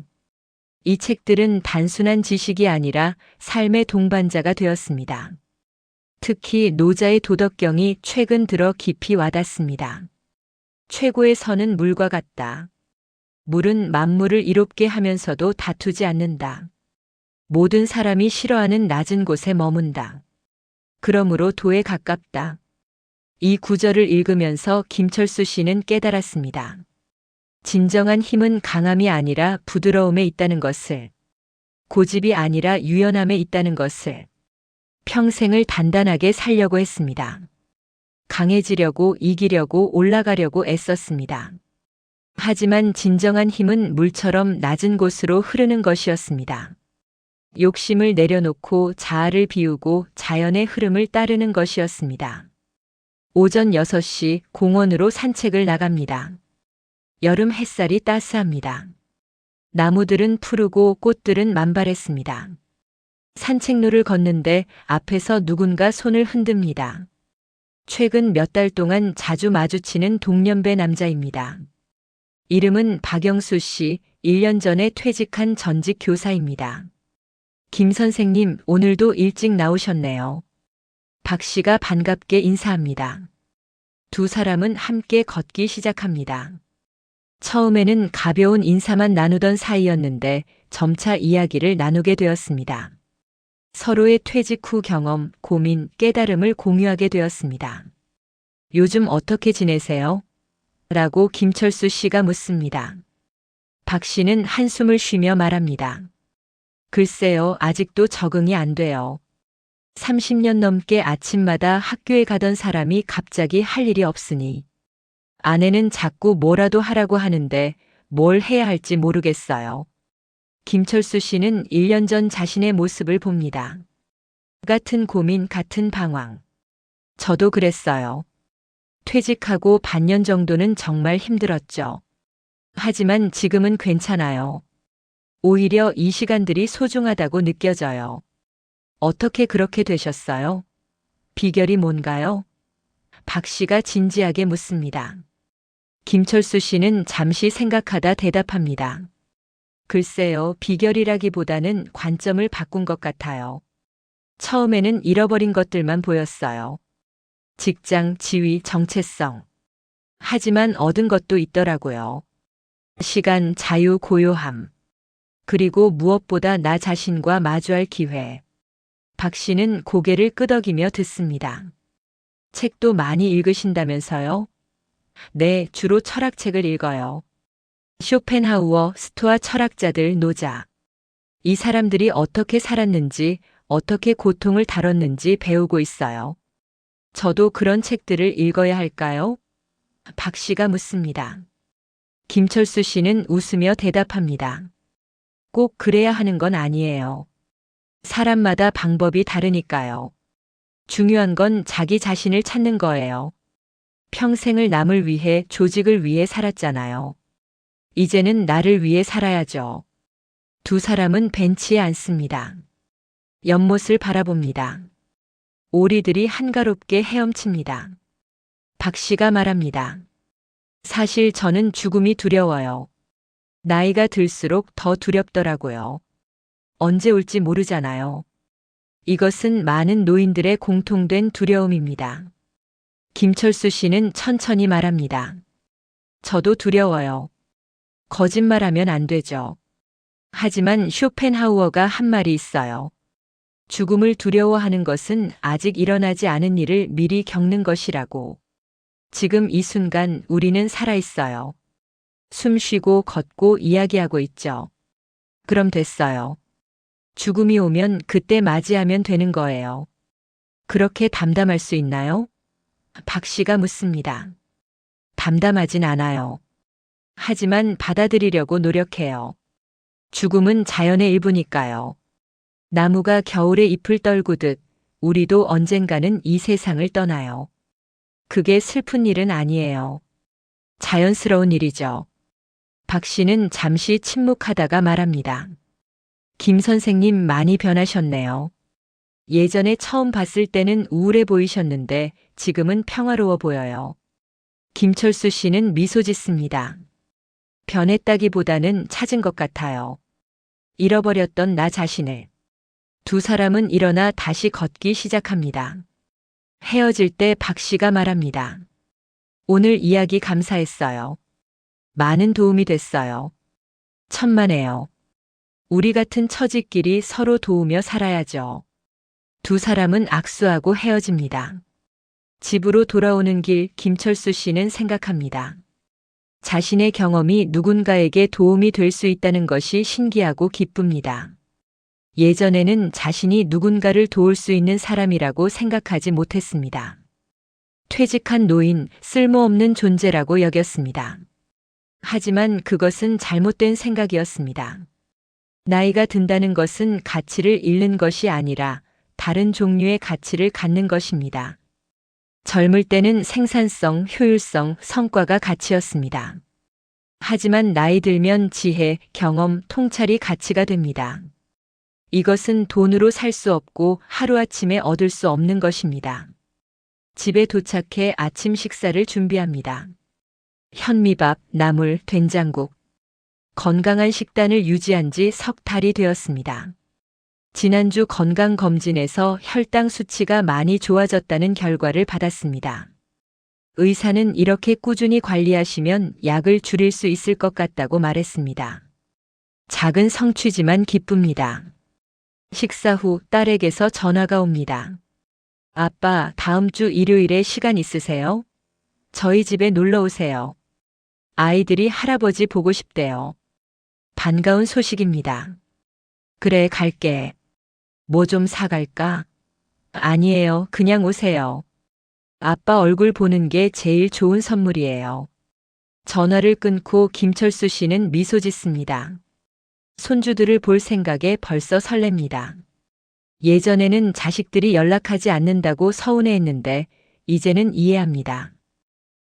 Speaker 1: 이 책들은 단순한 지식이 아니라 삶의 동반자가 되었습니다. 특히 노자의 도덕경이 최근 들어 깊이 와닿습니다. 최고의 선은 물과 같다. 물은 만물을 이롭게 하면서도 다투지 않는다. 모든 사람이 싫어하는 낮은 곳에 머문다. 그러므로 도에 가깝다. 이 구절을 읽으면서 김철수 씨는 깨달았습니다. 진정한 힘은 강함이 아니라 부드러움에 있다는 것을, 고집이 아니라 유연함에 있다는 것을, 평생을 단단하게 살려고 했습니다. 강해지려고, 이기려고, 올라가려고 애썼습니다. 하지만 진정한 힘은 물처럼 낮은 곳으로 흐르는 것이었습니다. 욕심을 내려놓고 자아를 비우고 자연의 흐름을 따르는 것이었습니다. 오전 6시 공원으로 산책을 나갑니다. 여름 햇살이 따스합니다. 나무들은 푸르고 꽃들은 만발했습니다. 산책로를 걷는데 앞에서 누군가 손을 흔듭니다. 최근 몇 달 동안 자주 마주치는 동년배 남자입니다. 이름은 박영수 씨, 1년 전에 퇴직한 전직 교사입니다. 김 선생님, 오늘도 일찍 나오셨네요. 박 씨가 반갑게 인사합니다. 두 사람은 함께 걷기 시작합니다. 처음에는 가벼운 인사만 나누던 사이였는데 점차 이야기를 나누게 되었습니다. 서로의 퇴직 후 경험, 고민, 깨달음을 공유하게 되었습니다. 요즘 어떻게 지내세요? 라고 김철수 씨가 묻습니다. 박 씨는 한숨을 쉬며 말합니다. 글쎄요, 아직도 적응이 안 돼요. 30년 넘게 아침마다 학교에 가던 사람이 갑자기 할 일이 없으니. 아내는 자꾸 뭐라도 하라고 하는데 뭘 해야 할지 모르겠어요. 김철수 씨는 1년 전 자신의 모습을 봅니다. 같은 고민, 같은 방황. 저도 그랬어요. 퇴직하고 반년 정도는 정말 힘들었죠. 하지만 지금은 괜찮아요. 오히려 이 시간들이 소중하다고 느껴져요. 어떻게 그렇게 되셨어요? 비결이 뭔가요? 박 씨가 진지하게 묻습니다. 김철수 씨는 잠시 생각하다 대답합니다. 글쎄요, 비결이라기보다는 관점을 바꾼 것 같아요. 처음에는 잃어버린 것들만 보였어요. 직장, 지위, 정체성. 하지만 얻은 것도 있더라고요. 시간, 자유, 고요함. 그리고 무엇보다 나 자신과 마주할 기회. 박 씨는 고개를 끄덕이며 듣습니다. 책도 많이 읽으신다면서요? 네, 주로 철학책을 읽어요. 쇼펜하우어, 스토아 철학자들, 노자. 이 사람들이 어떻게 살았는지, 어떻게 고통을 다뤘는지 배우고 있어요. 저도 그런 책들을 읽어야 할까요? 박 씨가 묻습니다. 김철수 씨는 웃으며 대답합니다. 꼭 그래야 하는 건 아니에요. 사람마다 방법이 다르니까요. 중요한 건 자기 자신을 찾는 거예요. 평생을 남을 위해, 조직을 위해 살았잖아요. 이제는 나를 위해 살아야죠. 두 사람은 벤치에 앉습니다. 연못을 바라봅니다. 오리들이 한가롭게 헤엄칩니다. 박 씨가 말합니다. 사실 저는 죽음이 두려워요. 나이가 들수록 더 두렵더라고요. 언제 올지 모르잖아요. 이것은 많은 노인들의 공통된 두려움입니다. 김철수 씨는 천천히 말합니다. 저도 두려워요. 거짓말하면 안 되죠. 하지만 쇼펜하우어가 한 말이 있어요. 죽음을 두려워하는 것은 아직 일어나지 않은 일을 미리 겪는 것이라고. 지금 이 순간 우리는 살아있어요. 숨 쉬고 걷고 이야기하고 있죠. 그럼 됐어요. 죽음이 오면 그때 맞이하면 되는 거예요. 그렇게 담담할 수 있나요? 박 씨가 묻습니다. 담담하진 않아요. 하지만 받아들이려고 노력해요. 죽음은 자연의 일부니까요. 나무가 겨울에 잎을 떨구듯 우리도 언젠가는 이 세상을 떠나요. 그게 슬픈 일은 아니에요. 자연스러운 일이죠. 박 씨는 잠시 침묵하다가 말합니다. 김 선생님 많이 변하셨네요. 예전에 처음 봤을 때는 우울해 보이셨는데 지금은 평화로워 보여요. 김철수 씨는 미소 짓습니다. 변했다기보다는 찾은 것 같아요. 잃어버렸던 나 자신을. 두 사람은 일어나 다시 걷기 시작합니다. 헤어질 때 박 씨가 말합니다. 오늘 이야기 감사했어요. 많은 도움이 됐어요. 천만에요. 우리 같은 처지끼리 서로 도우며 살아야죠. 두 사람은 악수하고 헤어집니다. 집으로 돌아오는 길 김철수 씨는 생각합니다. 자신의 경험이 누군가에게 도움이 될 수 있다는 것이 신기하고 기쁩니다. 예전에는 자신이 누군가를 도울 수 있는 사람이라고 생각하지 못했습니다. 퇴직한 노인, 쓸모없는 존재라고 여겼습니다. 하지만 그것은 잘못된 생각이었습니다. 나이가 든다는 것은 가치를 잃는 것이 아니라 다른 종류의 가치를 갖는 것입니다. 젊을 때는 생산성, 효율성, 성과가 가치였습니다. 하지만 나이 들면 지혜, 경험, 통찰이 가치가 됩니다. 이것은 돈으로 살 수 없고 하루아침에 얻을 수 없는 것입니다. 집에 도착해 아침 식사를 준비합니다. 현미밥, 나물, 된장국. 건강한 식단을 유지한 지 석 달이 되었습니다. 지난주 건강검진에서 혈당 수치가 많이 좋아졌다는 결과를 받았습니다. 의사는 이렇게 꾸준히 관리하시면 약을 줄일 수 있을 것 같다고 말했습니다. 작은 성취지만 기쁩니다. 식사 후 딸에게서 전화가 옵니다. 아빠, 다음 주 일요일에 시간 있으세요? 저희 집에 놀러 오세요. 아이들이 할아버지 보고 싶대요. 반가운 소식입니다. 그래, 갈게. 뭐 좀 사갈까? 아니에요. 그냥 오세요. 아빠 얼굴 보는 게 제일 좋은 선물이에요. 전화를 끊고 김철수 씨는 미소 짓습니다. 손주들을 볼 생각에 벌써 설렙니다. 예전에는 자식들이 연락하지 않는다고 서운해했는데 이제는 이해합니다.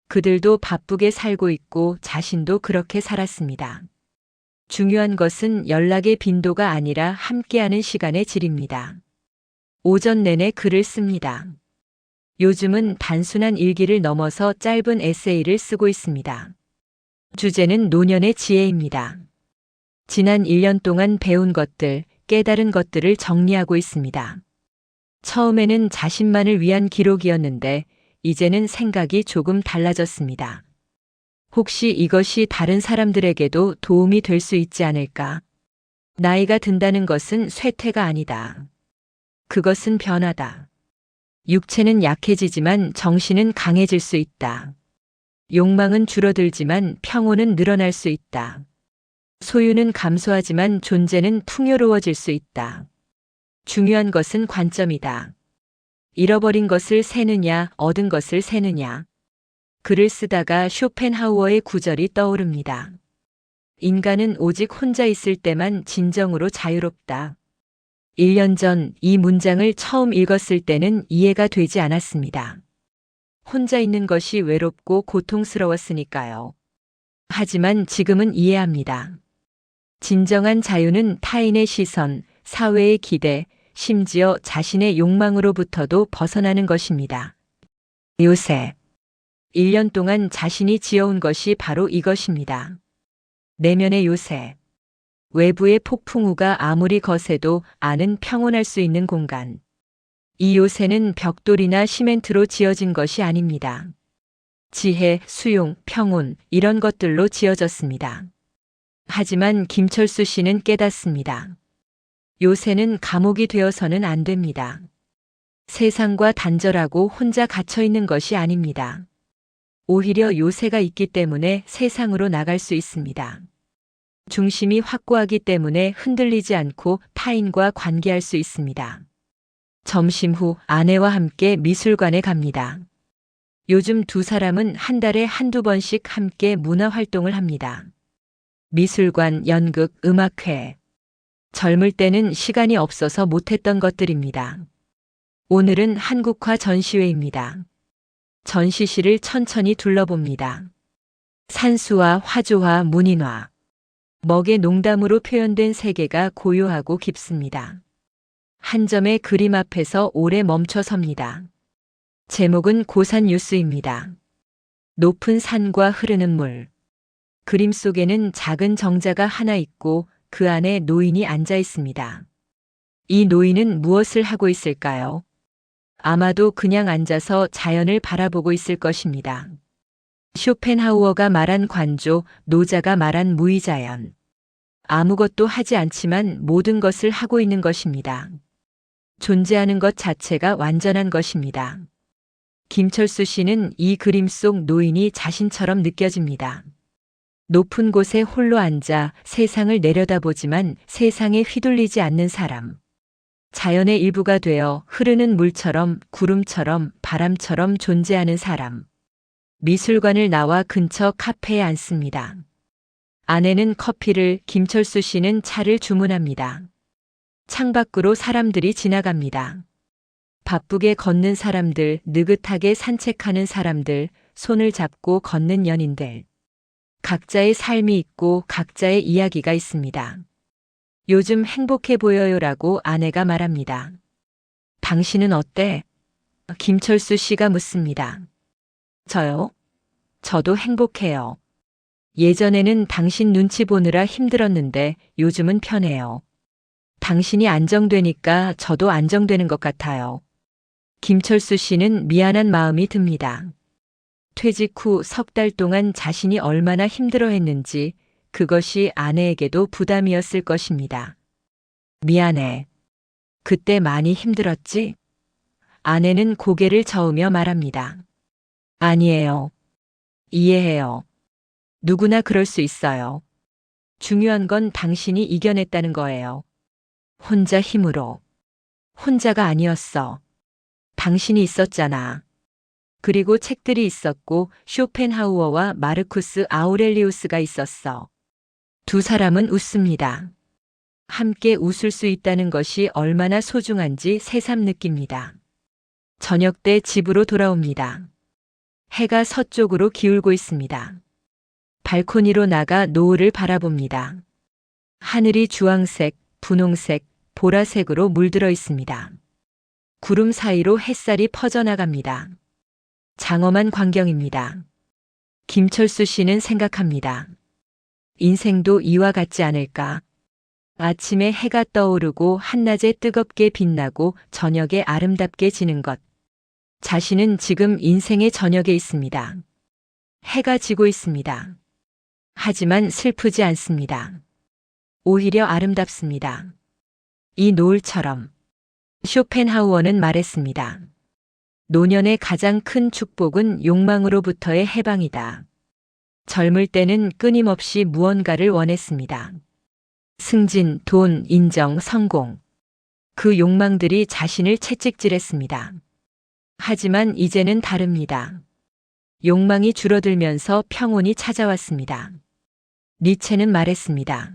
Speaker 1: 그들도 바쁘게 살고 있고 자신도 그렇게 살았습니다. 중요한 것은 연락의 빈도가 아니라 함께하는 시간의 질입니다. 오전 내내 글을 씁니다. 요즘은 단순한 일기를 넘어서 짧은 에세이를 쓰고 있습니다. 주제는 노년의 지혜입니다. 지난 1년 동안 배운 것들, 깨달은 것들을 정리하고 있습니다. 처음에는 자신만을 위한 기록이었는데 이제는 생각이 조금 달라졌습니다. 혹시 이것이 다른 사람들에게도 도움이 될 수 있지 않을까? 나이가 든다는 것은 쇠퇴가 아니다. 그것은 변화다. 육체는 약해지지만 정신은 강해질 수 있다. 욕망은 줄어들지만 평온은 늘어날 수 있다. 소유는 감소하지만 존재는 풍요로워질 수 있다. 중요한 것은 관점이다. 잃어버린 것을 세느냐, 얻은 것을 세느냐. 글을 쓰다가 쇼펜하우어의 구절이 떠오릅니다. 인간은 오직 혼자 있을 때만 진정으로 자유롭다. 1년 전 이 문장을 처음 읽었을 때는 이해가 되지 않았습니다. 혼자 있는 것이 외롭고 고통스러웠으니까요. 하지만 지금은 이해합니다. 진정한 자유는 타인의 시선, 사회의 기대, 심지어 자신의 욕망으로부터도 벗어나는 것입니다. 요새 1년 동안 자신이 지어온 것이 바로 이것입니다. 내면의 요새. 외부의 폭풍우가 아무리 거세도 안은 평온할 수 있는 공간. 이 요새는 벽돌이나 시멘트로 지어진 것이 아닙니다. 지혜, 수용, 평온 이런 것들로 지어졌습니다. 하지만 김철수 씨는 깨닫습니다. 요새는 감옥이 되어서는 안 됩니다. 세상과 단절하고 혼자 갇혀 있는 것이 아닙니다. 오히려 요새가 있기 때문에 세상으로 나갈 수 있습니다. 중심이 확고하기 때문에 흔들리지 않고 타인과 관계할 수 있습니다. 점심 후 아내와 함께 미술관에 갑니다. 요즘 두 사람은 한 달에 한두 번씩 함께 문화활동을 합니다. 미술관, 연극, 음악회. 젊을 때는 시간이 없어서 못했던 것들입니다. 오늘은 한국화 전시회입니다. 전시실을 천천히 둘러봅니다. 산수화, 화조화, 문인화. 먹의 농담으로 표현된 세계가 고요하고 깊습니다. 한 점의 그림 앞에서 오래 멈춰 섭니다. 제목은 고산 뉴스입니다. 높은 산과 흐르는 물. 그림 속에는 작은 정자가 하나 있고 그 안에 노인이 앉아 있습니다. 이 노인은 무엇을 하고 있을까요? 아마도 그냥 앉아서 자연을 바라보고 있을 것입니다. 쇼펜하우어가 말한 관조, 노자가 말한 무의자연. 아무것도 하지 않지만 모든 것을 하고 있는 것입니다. 존재하는 것 자체가 완전한 것입니다. 김철수 씨는 이 그림 속 노인이 자신처럼 느껴집니다. 높은 곳에 홀로 앉아 세상을 내려다보지만 세상에 휘둘리지 않는 사람. 자연의 일부가 되어 흐르는 물처럼 구름처럼 바람처럼 존재하는 사람. 미술관을 나와 근처 카페에 앉습니다. 아내는 커피를, 김철수 씨는 차를 주문합니다. 창밖으로 사람들이 지나갑니다. 바쁘게 걷는 사람들, 느긋하게 산책하는 사람들, 손을 잡고 걷는 연인들. 각자의 삶이 있고 각자의 이야기가 있습니다. 요즘 행복해 보여요라고 아내가 말합니다. 당신은 어때? 김철수 씨가 묻습니다. 저요? 저도 행복해요. 예전에는 당신 눈치 보느라 힘들었는데 요즘은 편해요. 당신이 안정되니까 저도 안정되는 것 같아요. 김철수 씨는 미안한 마음이 듭니다. 퇴직 후 석 달 동안 자신이 얼마나 힘들어했는지 그것이 아내에게도 부담이었을 것입니다. 미안해. 그때 많이 힘들었지? 아내는 고개를 저으며 말합니다. 아니에요. 이해해요. 누구나 그럴 수 있어요. 중요한 건 당신이 이겨냈다는 거예요. 혼자 힘으로. 혼자가 아니었어. 당신이 있었잖아. 그리고 책들이 있었고 쇼펜하우어와 마르쿠스 아우렐리우스가 있었어. 두 사람은 웃습니다. 함께 웃을 수 있다는 것이 얼마나 소중한지 새삼 느낍니다. 저녁 때 집으로 돌아옵니다. 해가 서쪽으로 기울고 있습니다. 발코니로 나가 노을을 바라봅니다. 하늘이 주황색, 분홍색, 보라색으로 물들어 있습니다. 구름 사이로 햇살이 퍼져나갑니다. 장엄한 광경입니다. 김철수 씨는 생각합니다. 인생도 이와 같지 않을까? 아침에 해가 떠오르고 한낮에 뜨겁게 빛나고 저녁에 아름답게 지는 것. 자신은 지금 인생의 저녁에 있습니다. 해가 지고 있습니다. 하지만 슬프지 않습니다. 오히려 아름답습니다. 이 노을처럼. 쇼펜하우어는 말했습니다. 노년의 가장 큰 축복은 욕망으로부터의 해방이다. 젊을 때는 끊임없이 무언가를 원했습니다. 승진, 돈, 인정, 성공. 그 욕망들이 자신을 채찍질했습니다. 하지만 이제는 다릅니다. 욕망이 줄어들면서 평온이 찾아왔습니다. 니체는 말했습니다.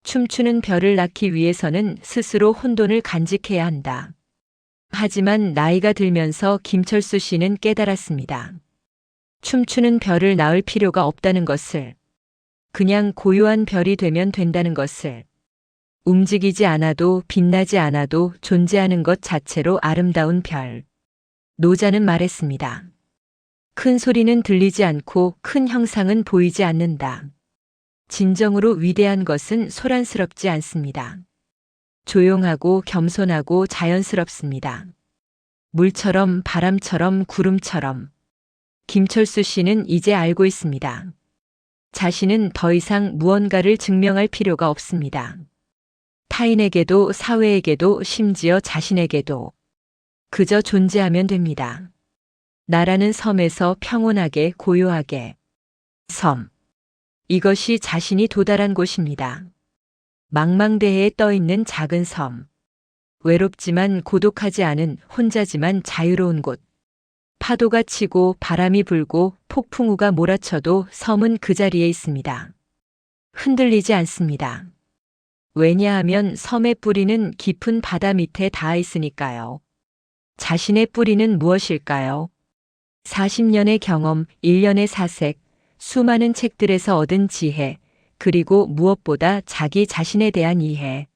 Speaker 1: 춤추는 별을 낳기 위해서는 스스로 혼돈을 간직해야 한다. 하지만 나이가 들면서 김철수 씨는 깨달았습니다. 춤추는 별을 낳을 필요가 없다는 것을, 그냥 고요한 별이 되면 된다는 것을, 움직이지 않아도 빛나지 않아도 존재하는 것 자체로 아름다운 별. 노자는 말했습니다. 큰 소리는 들리지 않고 큰 형상은 보이지 않는다. 진정으로 위대한 것은 소란스럽지 않습니다. 조용하고 겸손하고 자연스럽습니다. 물처럼 바람처럼 구름처럼. 김철수 씨는 이제 알고 있습니다. 자신은 더 이상 무언가를 증명할 필요가 없습니다. 타인에게도 사회에게도 심지어 자신에게도 그저 존재하면 됩니다. 나라는 섬에서 평온하게 고요하게. 섬. 이것이 자신이 도달한 곳입니다. 망망대해에 떠있는 작은 섬. 외롭지만 고독하지 않은 혼자지만 자유로운 곳. 파도가 치고 바람이 불고 폭풍우가 몰아쳐도 섬은 그 자리에 있습니다. 흔들리지 않습니다. 왜냐하면 섬의 뿌리는 깊은 바다 밑에 닿아 있으니까요. 자신의 뿌리는 무엇일까요? 40년의 경험, 1년의 사색, 수많은 책들에서 얻은 지혜, 그리고 무엇보다 자기 자신에 대한 이해.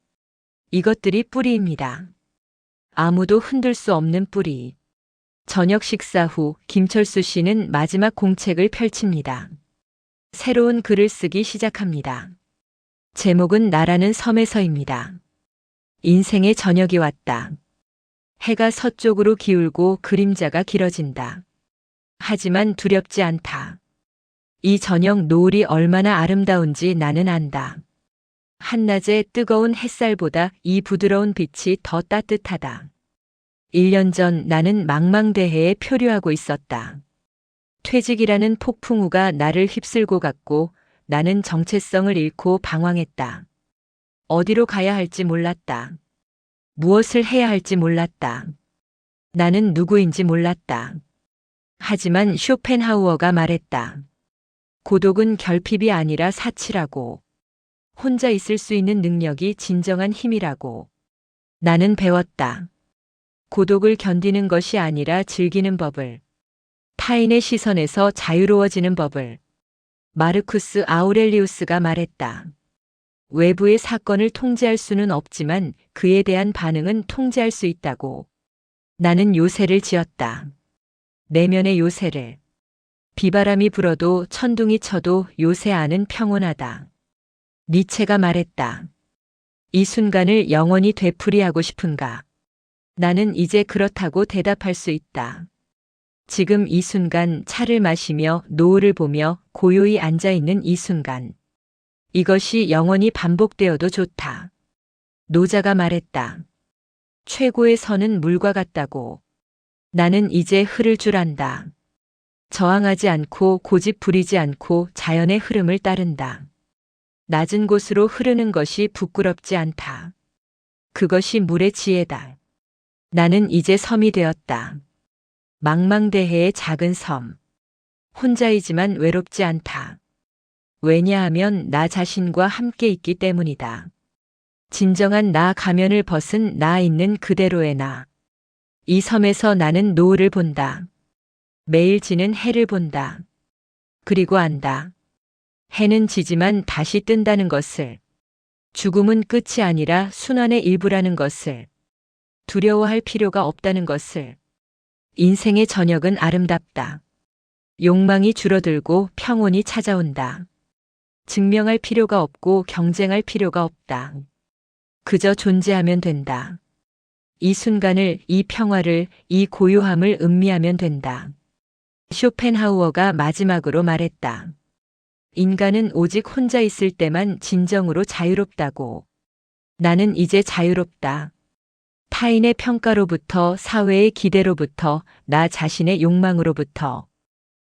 Speaker 1: 이것들이 뿌리입니다. 아무도 흔들 수 없는 뿌리. 저녁 식사 후 김철수 씨는 마지막 공책을 펼칩니다. 새로운 글을 쓰기 시작합니다. 제목은 나라는 섬에서입니다. 인생의 저녁이 왔다. 해가 서쪽으로 기울고 그림자가 길어진다. 하지만 두렵지 않다. 이 저녁 노을이 얼마나 아름다운지 나는 안다. 한낮의 뜨거운 햇살보다 이 부드러운 빛이 더 따뜻하다. 1년 전 나는 망망대해에 표류하고 있었다. 퇴직이라는 폭풍우가 나를 휩쓸고 갔고 나는 정체성을 잃고 방황했다. 어디로 가야 할지 몰랐다. 무엇을 해야 할지 몰랐다. 나는 누구인지 몰랐다. 하지만 쇼펜하우어가 말했다. 고독은 결핍이 아니라 사치라고. 혼자 있을 수 있는 능력이 진정한 힘이라고. 나는 배웠다. 고독을 견디는 것이 아니라 즐기는 법을. 타인의 시선에서 자유로워지는 법을. 마르쿠스 아우렐리우스가 말했다. 외부의 사건을 통제할 수는 없지만 그에 대한 반응은 통제할 수 있다고. 나는 요새를 지었다. 내면의 요새를. 비바람이 불어도 천둥이 쳐도 요새 안은 평온하다. 니체가 말했다. 이 순간을 영원히 되풀이하고 싶은가? 나는 이제 그렇다고 대답할 수 있다. 지금 이 순간 차를 마시며 노을을 보며 고요히 앉아있는 이 순간. 이것이 영원히 반복되어도 좋다. 노자가 말했다. 최고의 선은 물과 같다고. 나는 이제 흐를 줄 안다. 저항하지 않고 고집 부리지 않고 자연의 흐름을 따른다. 낮은 곳으로 흐르는 것이 부끄럽지 않다. 그것이 물의 지혜다. 나는 이제 섬이 되었다. 망망대해의 작은 섬. 혼자이지만 외롭지 않다. 왜냐하면 나 자신과 함께 있기 때문이다. 진정한 나 가면을 벗은 나 있는 그대로의 나. 이 섬에서 나는 노을을 본다. 매일 지는 해를 본다. 그리고 안다. 해는 지지만 다시 뜬다는 것을. 죽음은 끝이 아니라 순환의 일부라는 것을. 두려워할 필요가 없다는 것을. 인생의 저녁은 아름답다. 욕망이 줄어들고 평온이 찾아온다. 증명할 필요가 없고 경쟁할 필요가 없다. 그저 존재하면 된다. 이 순간을, 이 평화를, 이 고요함을 음미하면 된다. 쇼펜하우어가 마지막으로 말했다. 인간은 오직 혼자 있을 때만 진정으로 자유롭다고. 나는 이제 자유롭다. 타인의 평가로부터, 사회의 기대로부터, 나 자신의 욕망으로부터.